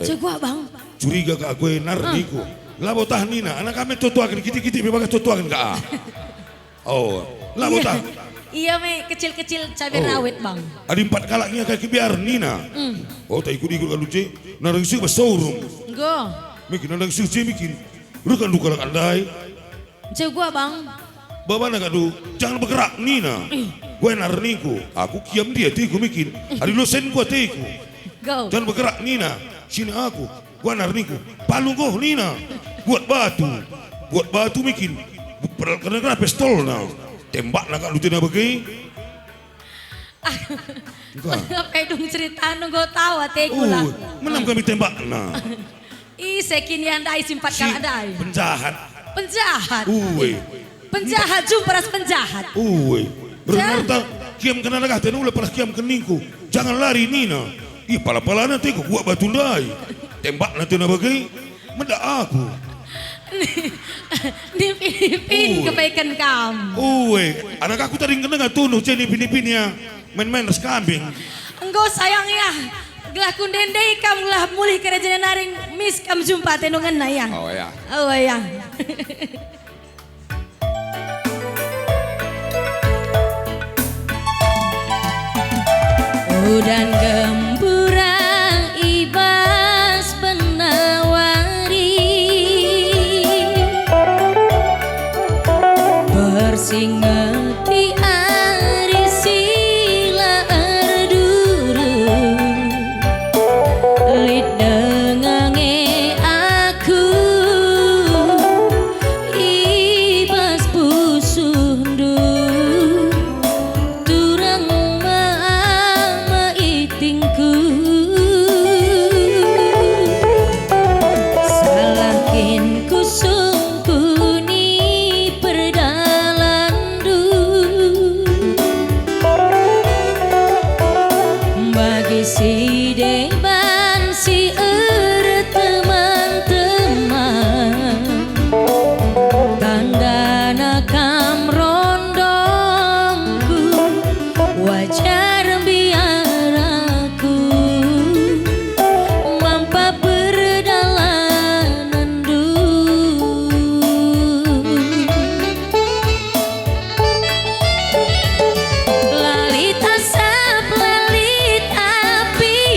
G: Cegua bang.
D: Curiga ke aku nar niku. Labo tah Nina, anak kami tutuakan kiti-kiti bebaga tutuakan ke a. Oh, labo tah.
G: Iya me kecil-kecil cabai rawit bang.
D: Ada 4 kalaknya kayak biar Nina. Oh, tak ikut kan lucu. Narang sih showroom.
G: Go.
D: Mikin narang sih mikin. Lu kan duka andai.
G: Cegua bang.
D: Bapak nak adu, jangan bergerak Nina. Gue narniku, aku kiam dia tiku mikin. Ada dosen gua tiku.
G: Go.
D: Jangan bergerak Nina. Sini aku, gue narniku. Palu kau Nina. Buat batu mikin. Kena pistol now. Tembak nak lu tidak bagi.
G: Apa dong cerita nunggu tahu teku lah.
D: Menam kami tembak nah.
G: Ih sekini andai simpat kala andai.
D: Penjahat.
G: Penjahat. Penjahat jumpa ras penjahat.
D: Berarti kiam kena lagah tenung lepas kiam keningku. Jangan lari Nina. Ih pala-pala nanti ku buat batu ndai. Tembak nanti nak bagi. Mendak aku.
G: Di Filipin kebaikan kamu.
D: Anak aku tadi kena tunuh jadi Filipinnya main-main res kambing.
G: Engkau sayang ya. Gelah kundendei kamu lah mulih kerajaan naring mis kamu jumpa tenungan nayang.
D: Oh ya.
G: Oh ya. Udan gemburang ibas penawari bersingeti ari sila erduru lid dengange aku ibas pusundu turang maitingku salakin kusungku ni perdalandu bagi si deban si teman-teman tanda nakam rondongku wajar biar aku mampa berdalanan lalit asap lalit api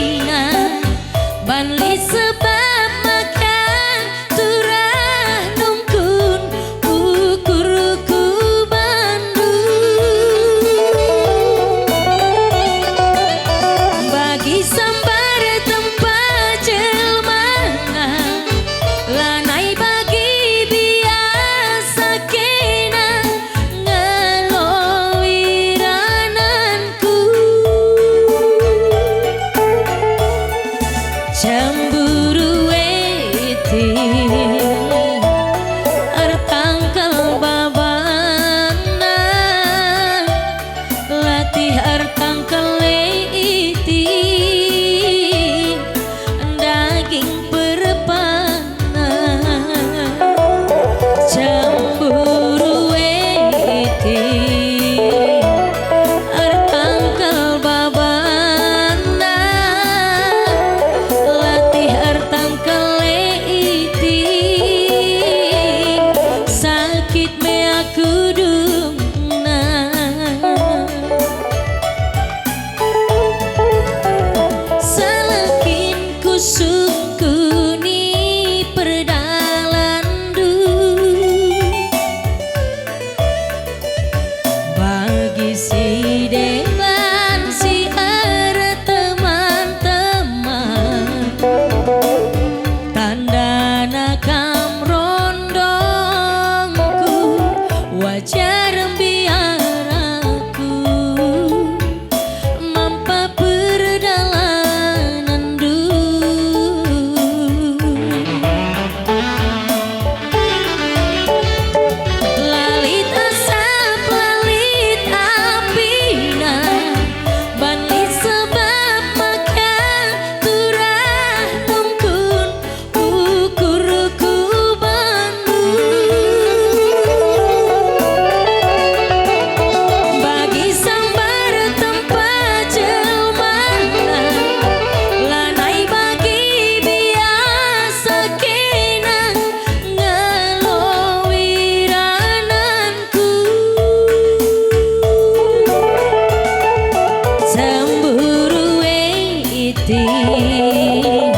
G: iti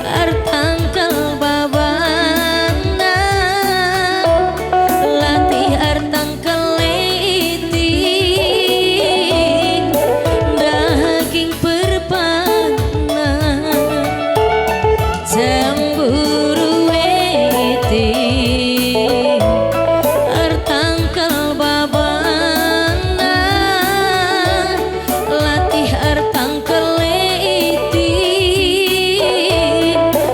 G: artangkel babana latih artangkel iti daging perpana cemburu iti artangkel babana latih artangkel iti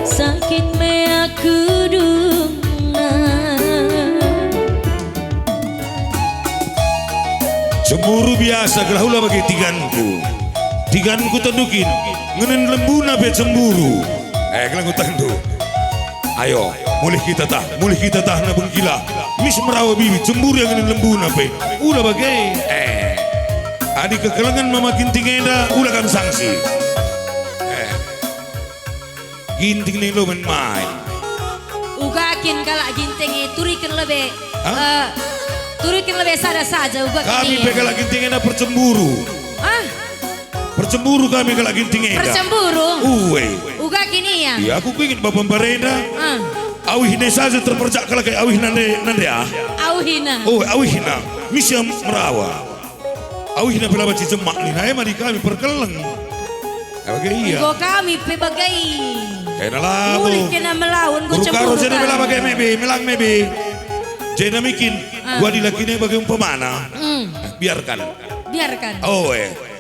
G: sakit mea kuduna.
D: Cemburu biasa gelahula bagi tiganku tendukin ngenen lembuna be cemburu gelang tendu ayo mulih kita tah na bengkila mis merawa bibi cemburu yang ngenen lembuna be ulah bagai adik kekelengan mama ginting enda ulah kan sanksi ginting nih lo main
G: Ugakin kalak ginting turikan lebih turikan lebih sada saja uga
D: kami pegalak ginting enda percemburu percemburu kami kalak ginting enda
G: percemburu uga kini ya
D: iya aku ingin bapak barenda awih ne saja terpercak kalau kayak awih nande ya
G: auhina
D: awihna misi merawa awihna pela baci jemak nih nah emang di kami perkeleng oke iya
G: go kami pebagai
D: kena lah
G: mulih kena melawan go
D: guru karo
G: cemburu
D: jadi bela bagai melang mebe jadi mikin gua dilakini bagai umpamana biarkan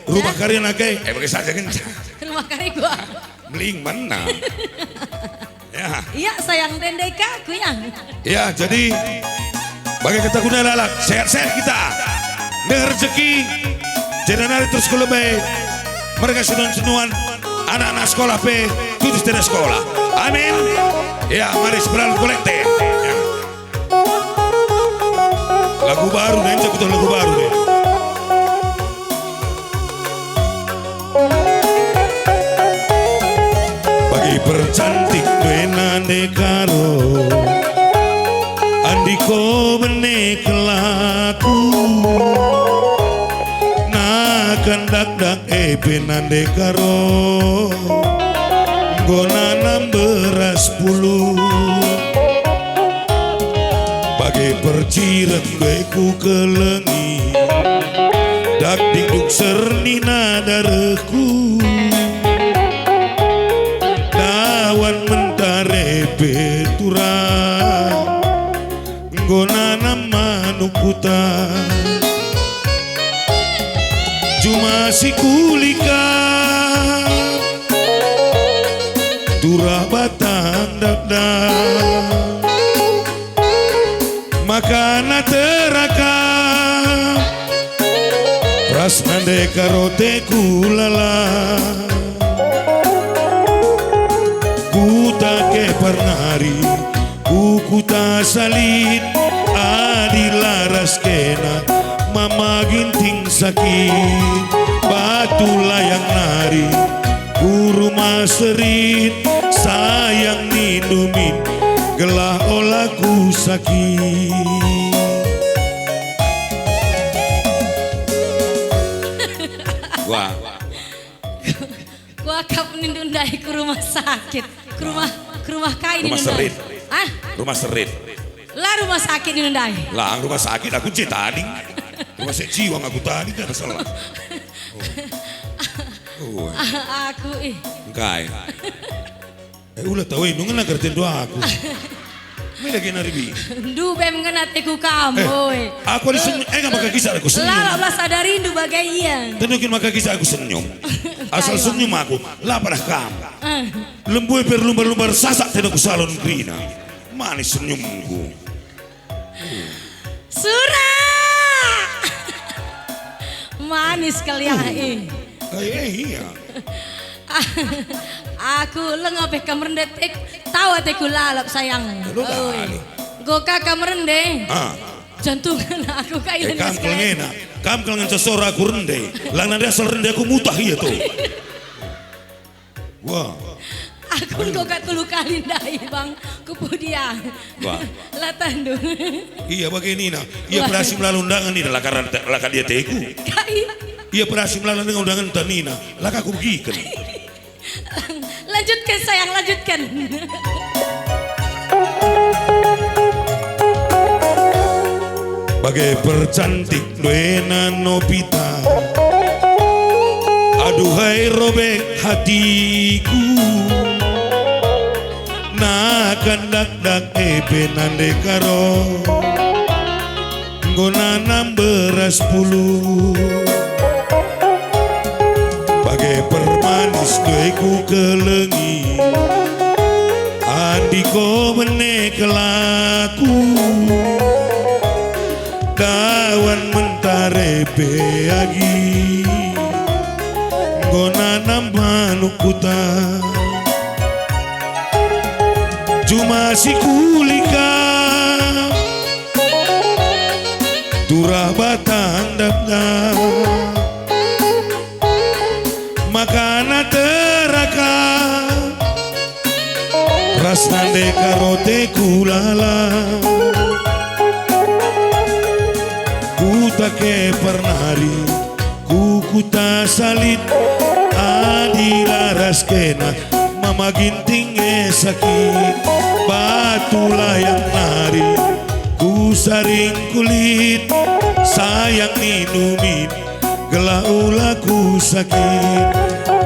D: rumah karya nakai bagai saja kencang
G: rumah kari gua
D: meling mana ya
G: iya sayang dendek aku yang
D: ya jadi bagai kata guna lalak sehat-sehat kita dengan rezeki jadi nari terus ke lebih mereka senuan anak-anak sekolah pe tujuh tidak sekolah amin ya mari seberang kolekte ya. Lagu baru nih cek lagu baru deh bagi percantik benande karo andiko benek laku nakan dak benande karo gonanam beras puluh bagai perciret beku kelengi dak dikduk sernina darahku dawan mentare beturang gonanam manukuta cuma si kulika durah batang dakdak makana terakam prasnande karote kulala kuta ke pernari kukuta salin adilaras kena mama ginting sakit batu layang nari kuruma serit sayang minumin gelah olaku sakit
G: gua kap nindundai ke rumah sakit ke rumah kain
D: rumah serit rumah serit
G: lah rumah sakit nindundai
D: lah rumah sakit aku tadi rumah sakit jiwang aku tadi kan salah
G: aku
D: kai ulah tahu nungan ngertiin doa aku Mila kena ribi.
G: Du bem ngena teku kamu.
D: Aku disenyum, nggak pakai kisah aku senyum.
G: Lah lah sadari du bagaian.
D: Tentukin maka kisah aku senyum. Asal senyum aku, lah pada kamu. Lembui berlumbar-lumbar sasak tidak ku salon grina. Manis senyumku.
G: Surah. Manis kalian
D: Iya.
G: Aku lengap kamar detik tawa teku lalap sayang. Goka kamar rende. Jantungan aku kayak
D: kam kelengena. Kam kelengen sesora aku rende. Lang nanti asal rende aku mutah iya tuh. Wah.
G: Aku goka tulu kali ndai bang kemudian.
D: Wah.
G: Latandu.
D: Iya begini nah. Iya berhasil melalui undangan ini laka dia teku. Iya berhasil melalui undangan tanina. Laka aku gikan.
G: Lanjutkan sayang, lanjutkan.
D: Bagai percantik Duena Nobita, aduhai robek hatiku, na kandak dak ebenande karo, nggonanam beras puluh. Bagai permanis dueku kelengi, andiko menekelaku, dawan mentare beagi, nggonanam manukuta. Cuma si kulika, turah batang dapda, makana teraka, rasnande karote kulala. Take pernari kukuta salit adi laras kena mama ginting sakit batu layang nari ku saring kulit sayang minumin gelaula ku sakit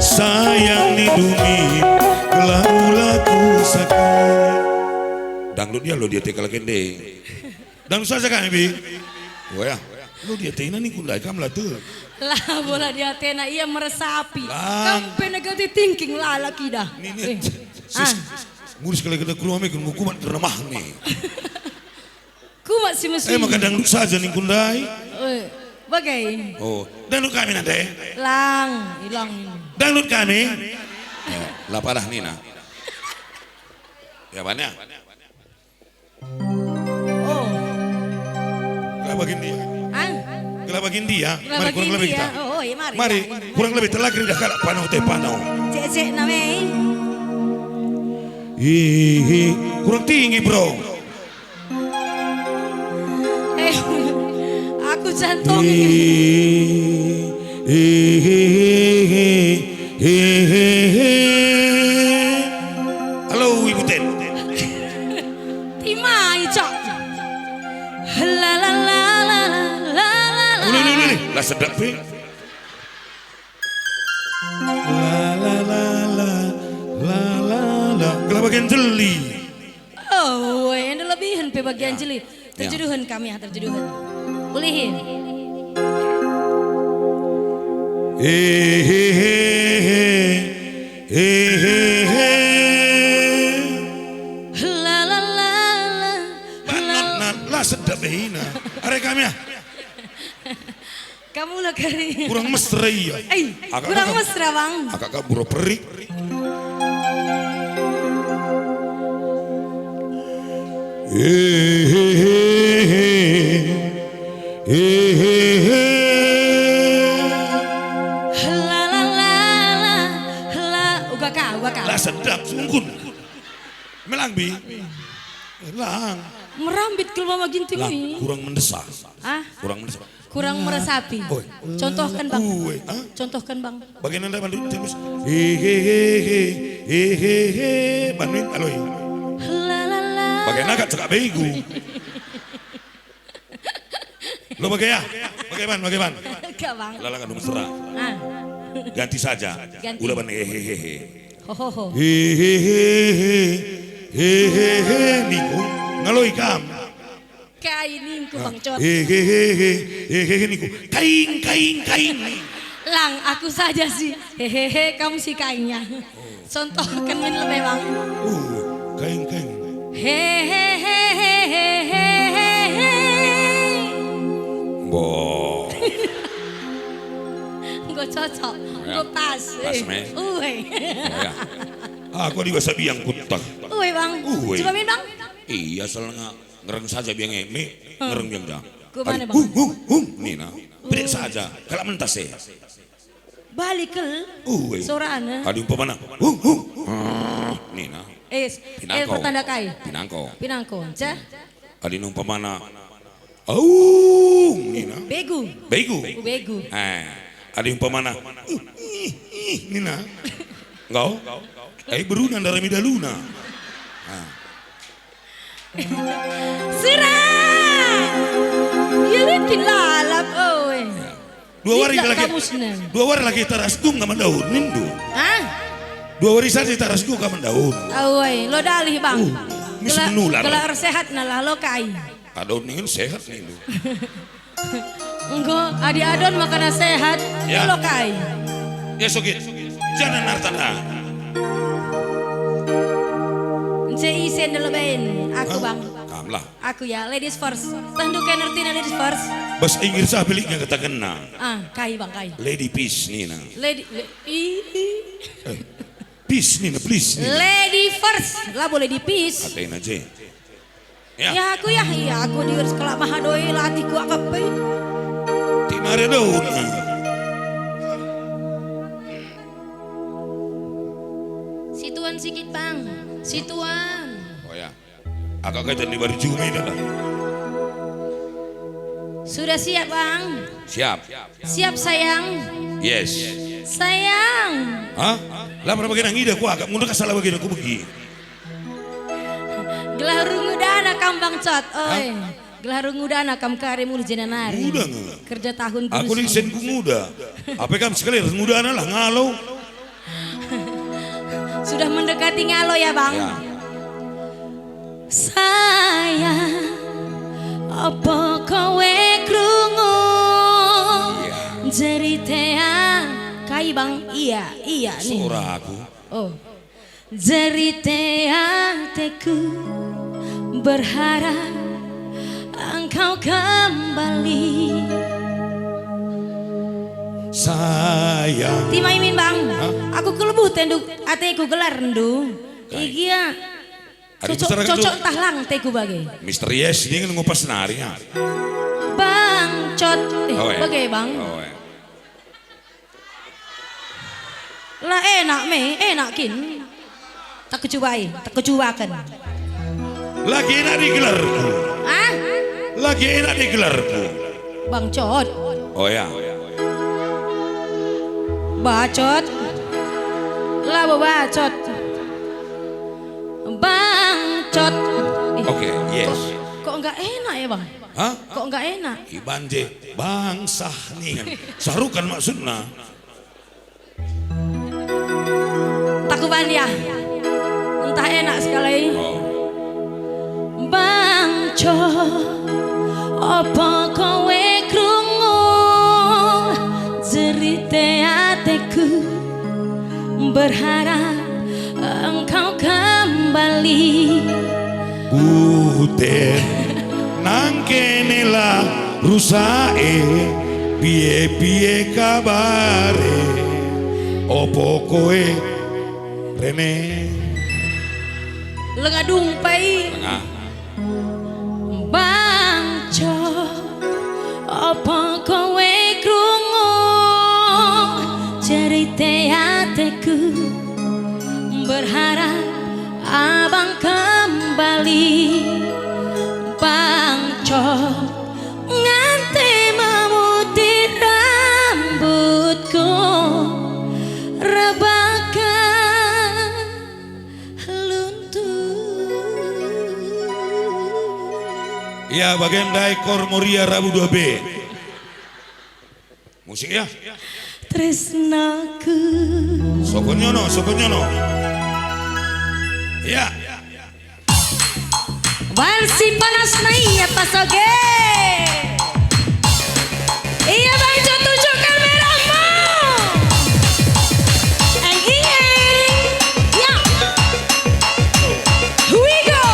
D: sayang minumin gelaula ku sakit. Dangdut dia lo dia tekal kende dangdut saja kan bi. Wah ya. Lu di Athena nih kundai kamu lah tuh.
G: Lah bola di Athena ia meresapi. Kamu negatif thinking lah laki dah.
D: Nih. Ngurus kalau kita kurang mikir hukuman remah nih.
G: Kumat si mesin.
D: Maka dangdut saja nih kundai.
G: Bagai.
D: Oh, dangdut kami nanti.
G: Hilang.
D: Dangdut kami. Lah parah Nina. Ya banyak.
G: Oh.
D: Kelabagin dia. Kelabagin dia. Mari kurang lebih kita.
G: Oh, iya mari.
D: Mari kurang lebih telakir dah kalak panau teh panau.
G: Cek namanya.
D: Kurang tinggi bro.
G: Aku jantung.
D: Halo Ibu Ten.
G: Timai cok. La la la la la la la.
D: Lah sedap pe. La la la la la la la. Kelabagian jeli.
G: Oh, yang lebihan pe bagian jeli. Terjuduhan kami ya, terjuduhan. Ulihin. La la la la.
D: Lah sedap behina. Are kami ya.
G: Kamu lah kari.
D: Kurang mesra ya.
G: Kurang mesra bang.
D: Agak buro perik.
G: La la la la la. Ugaka.
D: Lah sedap sungkun. Melang bi. Lang.
G: Merambit ke mama ginting
D: Lang
G: ini.
D: kurang mendesak.
G: Ah,
D: Kurang mendesak.
G: kurang meresapi. Contohkan bang. Contohkan bang.
D: Bagian anda bantu terus. Hehehe. Bantuin aloi.
G: La la la.
D: Bagian agak cekak begu. Lo bagaimana? Bagaimana?
G: Enggak bang.
D: Lalang anu mesra.
G: Ah.
D: Ganti saja.
G: Ganti.
D: Ulah ban hehehe.
G: Ho.
D: Hehehe niku ngaloi kam.
G: Kainin ku bang cot.
D: Hehehe niku kain.
G: Lang, aku saja sih. Hehehe, kamu sih kainnya. Contohkan min lebih bang.
D: Kain.
G: Hehehe.
D: Bo.
G: Gue cocok, gue pas.
D: Pas, me. Ya. Aku juga sabi yang kutak.
G: Bang. Coba min bang.
D: Iya soalnya ngereng saja biang eme, ngereng biang dah.
G: Kemana bang?
D: Nina, beri saja. Kalau mentas
G: Balik ke. Sorana.
D: Adi umpamana. Nina.
G: Pertanda kai.
D: Pinangko.
G: Cah.
D: Adi umpamana. Nina.
G: Begu.
D: Begu.
G: Begu.
D: Adi umpamana. Nina. Engkau? Berunan dari Midaluna.
G: Sirah. Ini kilalap, oi.
D: Dua hari lagi tarasgung kaman daun, nindu.
G: Hah?
D: 2 hari saja tarasgung kaman daun.
G: Oi, lo dalih bang.
D: Mis menular.
G: Gelar sehat nalah lo kai.
D: Adon nih sehat nindu.
G: Engko adi adon makanan sehat,
D: Ya.
G: lo kai.
D: Ya sogit, jangan nartana.
G: Cei sendel ben, aku bang.
D: Kamlah.
G: Aku ya, ladies first. Tentu kan ngerti na ladies first.
D: Bahasa Inggris biliknya kata kena.
G: Kai bang kai.
D: Lady peace Nina. Peace Nina, please Nina.
G: Lady first, lah boleh di peace.
D: Katain aja.
G: Ya aku ya, iya aku di sekolah mahadoi latih ku akape.
D: Tinare daun.
G: Situan sikit bang, situan.
D: Oh ya, agak kaitan di bari cumi dah.
G: Sudah siap bang?
D: Siap.
G: Siap sayang?
D: Yes.
G: Sayang.
D: Hah? Lah pernah bagian ngida ku agak mundur salah bagian aku pergi.
G: Gelah rungudana kam bang cot, oi. Gelah rungudana kam kare mulu jenanari.
D: Muda nggak?
G: Kerja tahun
D: Aku nih sen ku muda. Apa kam sekali muda lah ngalau.
G: Sudah mendekati ngalo ya bang?
D: Ya.
G: Sayang, apa kowe krungu? Jeritea kai bang, iya nih.
D: Suara aku.
G: Oh, jeritea teku berharap engkau kembali.
D: Sayang.
G: Timaimin bang, aku kelebu tenduk ateku gelar ndu. Iya, cocok tahlang teku bagai.
D: Mister Yes dia kan ngupas narinya.
G: Bang cot,
D: ya.
G: bagai bang.
D: Oh, ya.
G: Lah enakin. Tak kecobakan.
D: Lagi enak digelarku.
G: Ah,
D: Lagi enak digelarku.
G: bang cot,
D: Oh ya.
G: bacot. Lah bacot. Bang cot.
D: Oke, yes.
G: Kok enggak enak ya bang?
D: Hah?
G: Kok enggak enak?
D: Ibanje bangsa nih kan. Sarukan maksudnya.
G: Takuban ya. Entah enak sekali.
D: Oh.
G: Bang cot, apa kowe krungu jerite ateku berharap engkau kembali.
D: Buten nang kene lah rusae piye kabare opo kowe rene
G: Lenga dumpai
D: tengah
G: Bang cot, apa kowe krungu cerite ateku berharap abang kembali. Bang cot, nganti memutih rambutku rebakan luntur.
D: ya bagian daikor Moria Rabu 2B musik ya
G: Tresnaku
D: Sokonyono ya
G: Bansi panas na iya pasoge. Iya bang Cot, tunjuk kameramu. Iya. Ya. Here we go.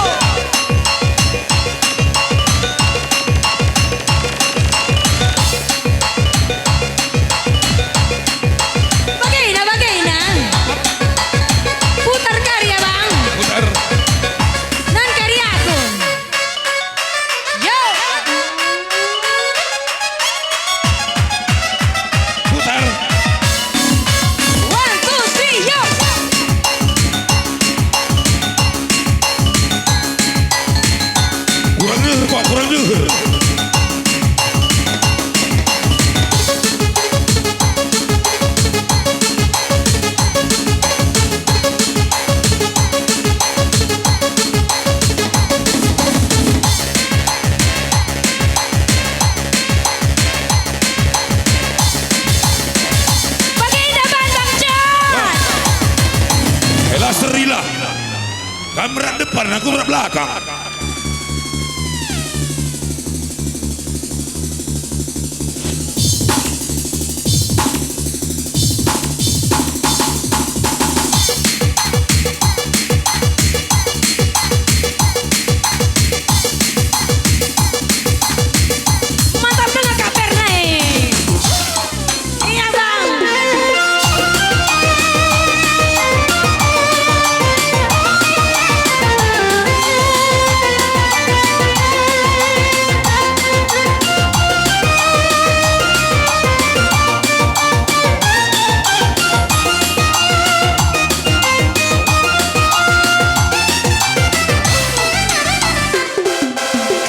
G: Bagaina. Putar karya bang.
D: putar
G: Nan karyaku. Yo.
D: larilah. Kamu berat depan, aku berat belakang.
G: Mantap dengan Kak Perna. Iya bang.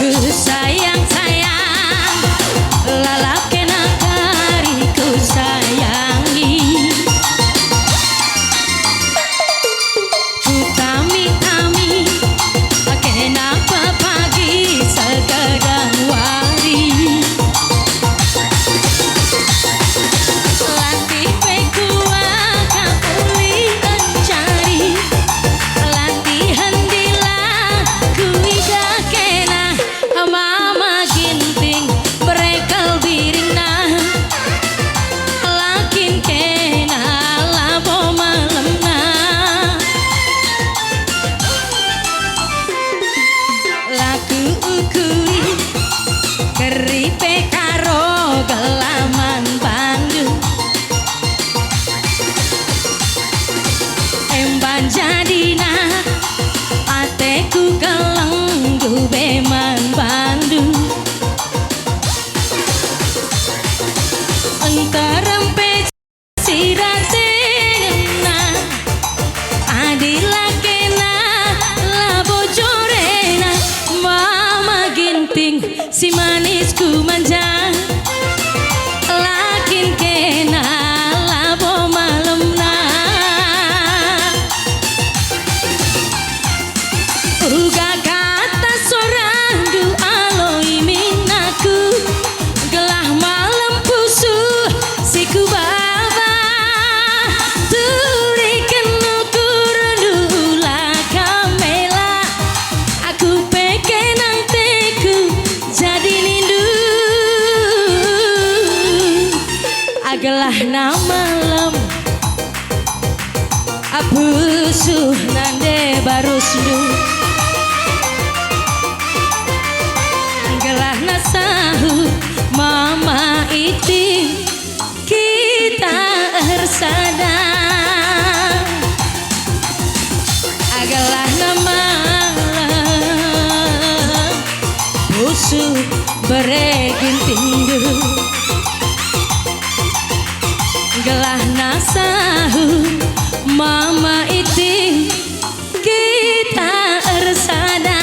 G: Ku sayang-sayang lalap kena kari ku sayangi. Ku tami-tami kenapa pagi sekedang wari. Latih pekua kapuli encari. Latihan dilah ku ida kena mama ginting berekal birina. Lakin kena labo malemna. Laku ukuri keripe karo gelaman Bandung. Emban jadina ateku kelenggu beman Bandung. Entarempe sirate ngena adila kena labo jorena. Mama ginting si manisku manja. Lakin kena labo malemna. Uga kata sorang du aloi minaku. Gelah malam pusu siku baba. Turikan ukur dula kamela. Aku peke nantiku jadi nindu. Agalah na malam apusuh nande barusdu. Gelah na sahut mama iti kita ersada. Agalah na malam pusuh beregintindu. Gelah na sahut mama iti kita ersada.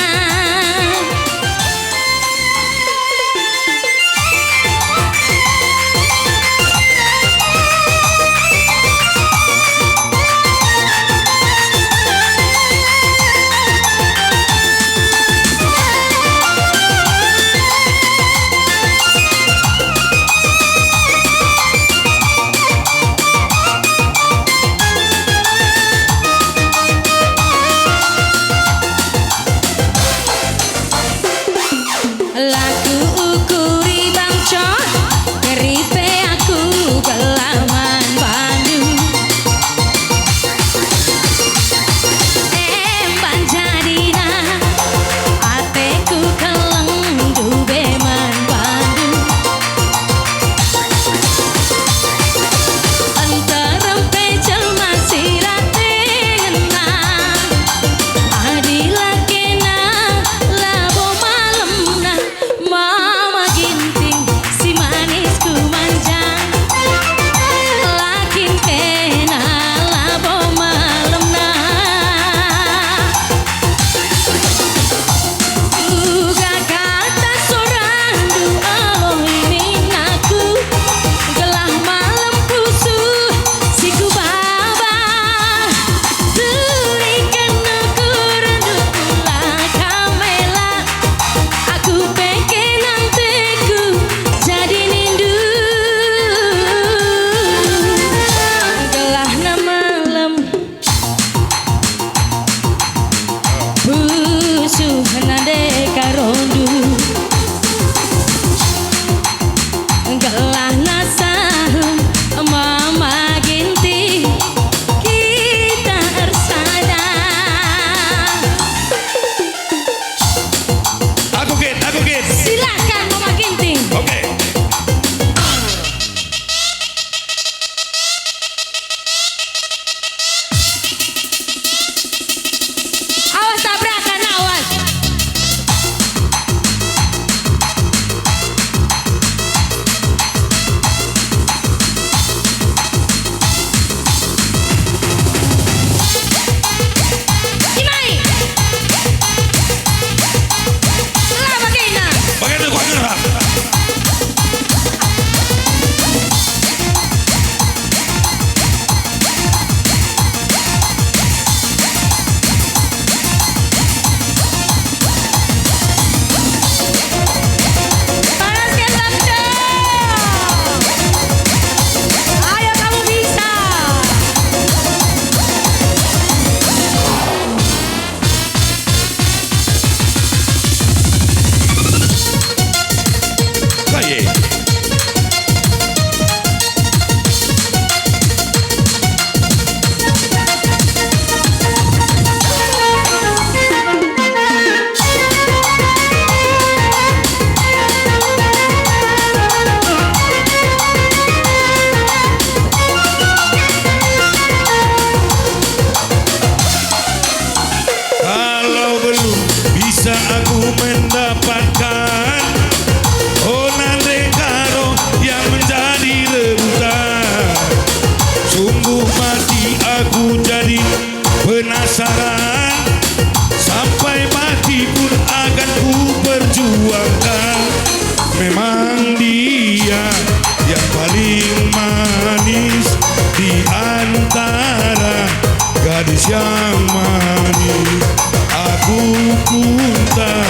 D: yang manis. Aku pun tak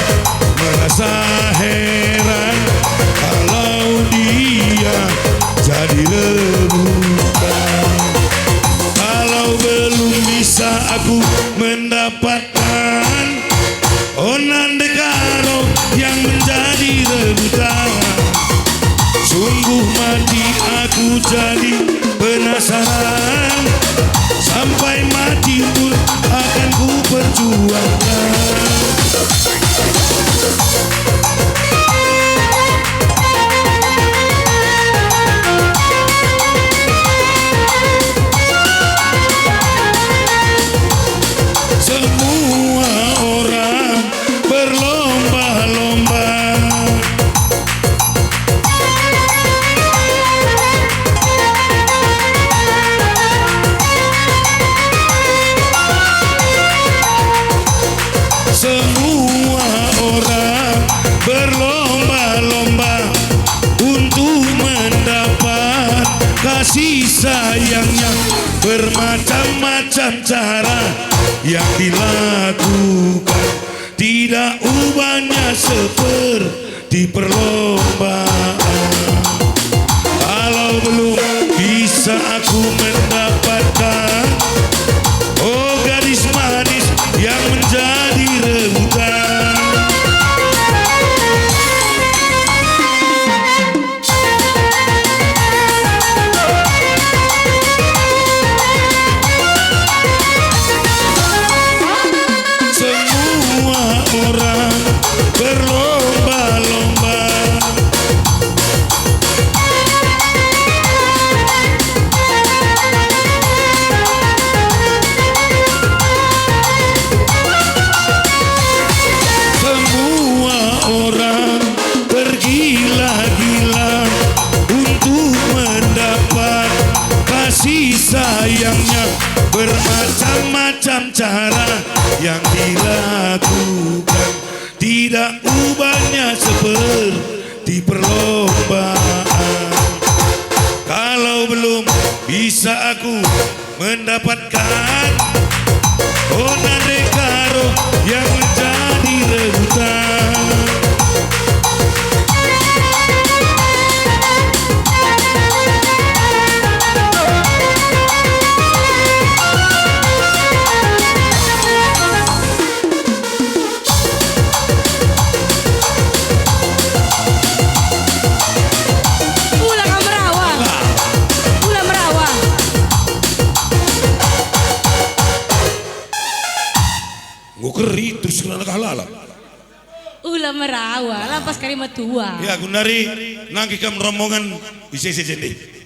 D: merasa heran kalau dia jadi rebutan. Kalau belum bisa aku mendapatkan onan dekaro yang menjadi rebutan, sungguh mati aku jadi penasaran. Sampai mati pun akan ku perjuangkan. Semua orang berlomba-lomba, semua orang berlomba-lomba untuk mendapat kasih sayangnya. Bermacam-macam cara yang dilakukan, tidak ubahnya seperti perlombaan. Kalau belum bisa aku mendapatkan oh gadis manis yang menjadi rebutan, semua orang berlomba-lomba, semua orang bergila-gila untuk mendapat kasih sayangnya. Bermacam-macam cara yang dilakukan, tidak ubahnya seperti perlombaan. Kalau belum bisa aku mendapatkan onan dekaro yang menjadi rebutan,
G: Ulah merawa.
D: ngukeri terus kena halala.
G: Ulah merawa, lampas kalimat tua.
D: Ya gunari nangki kam rombongan bisa sejendi.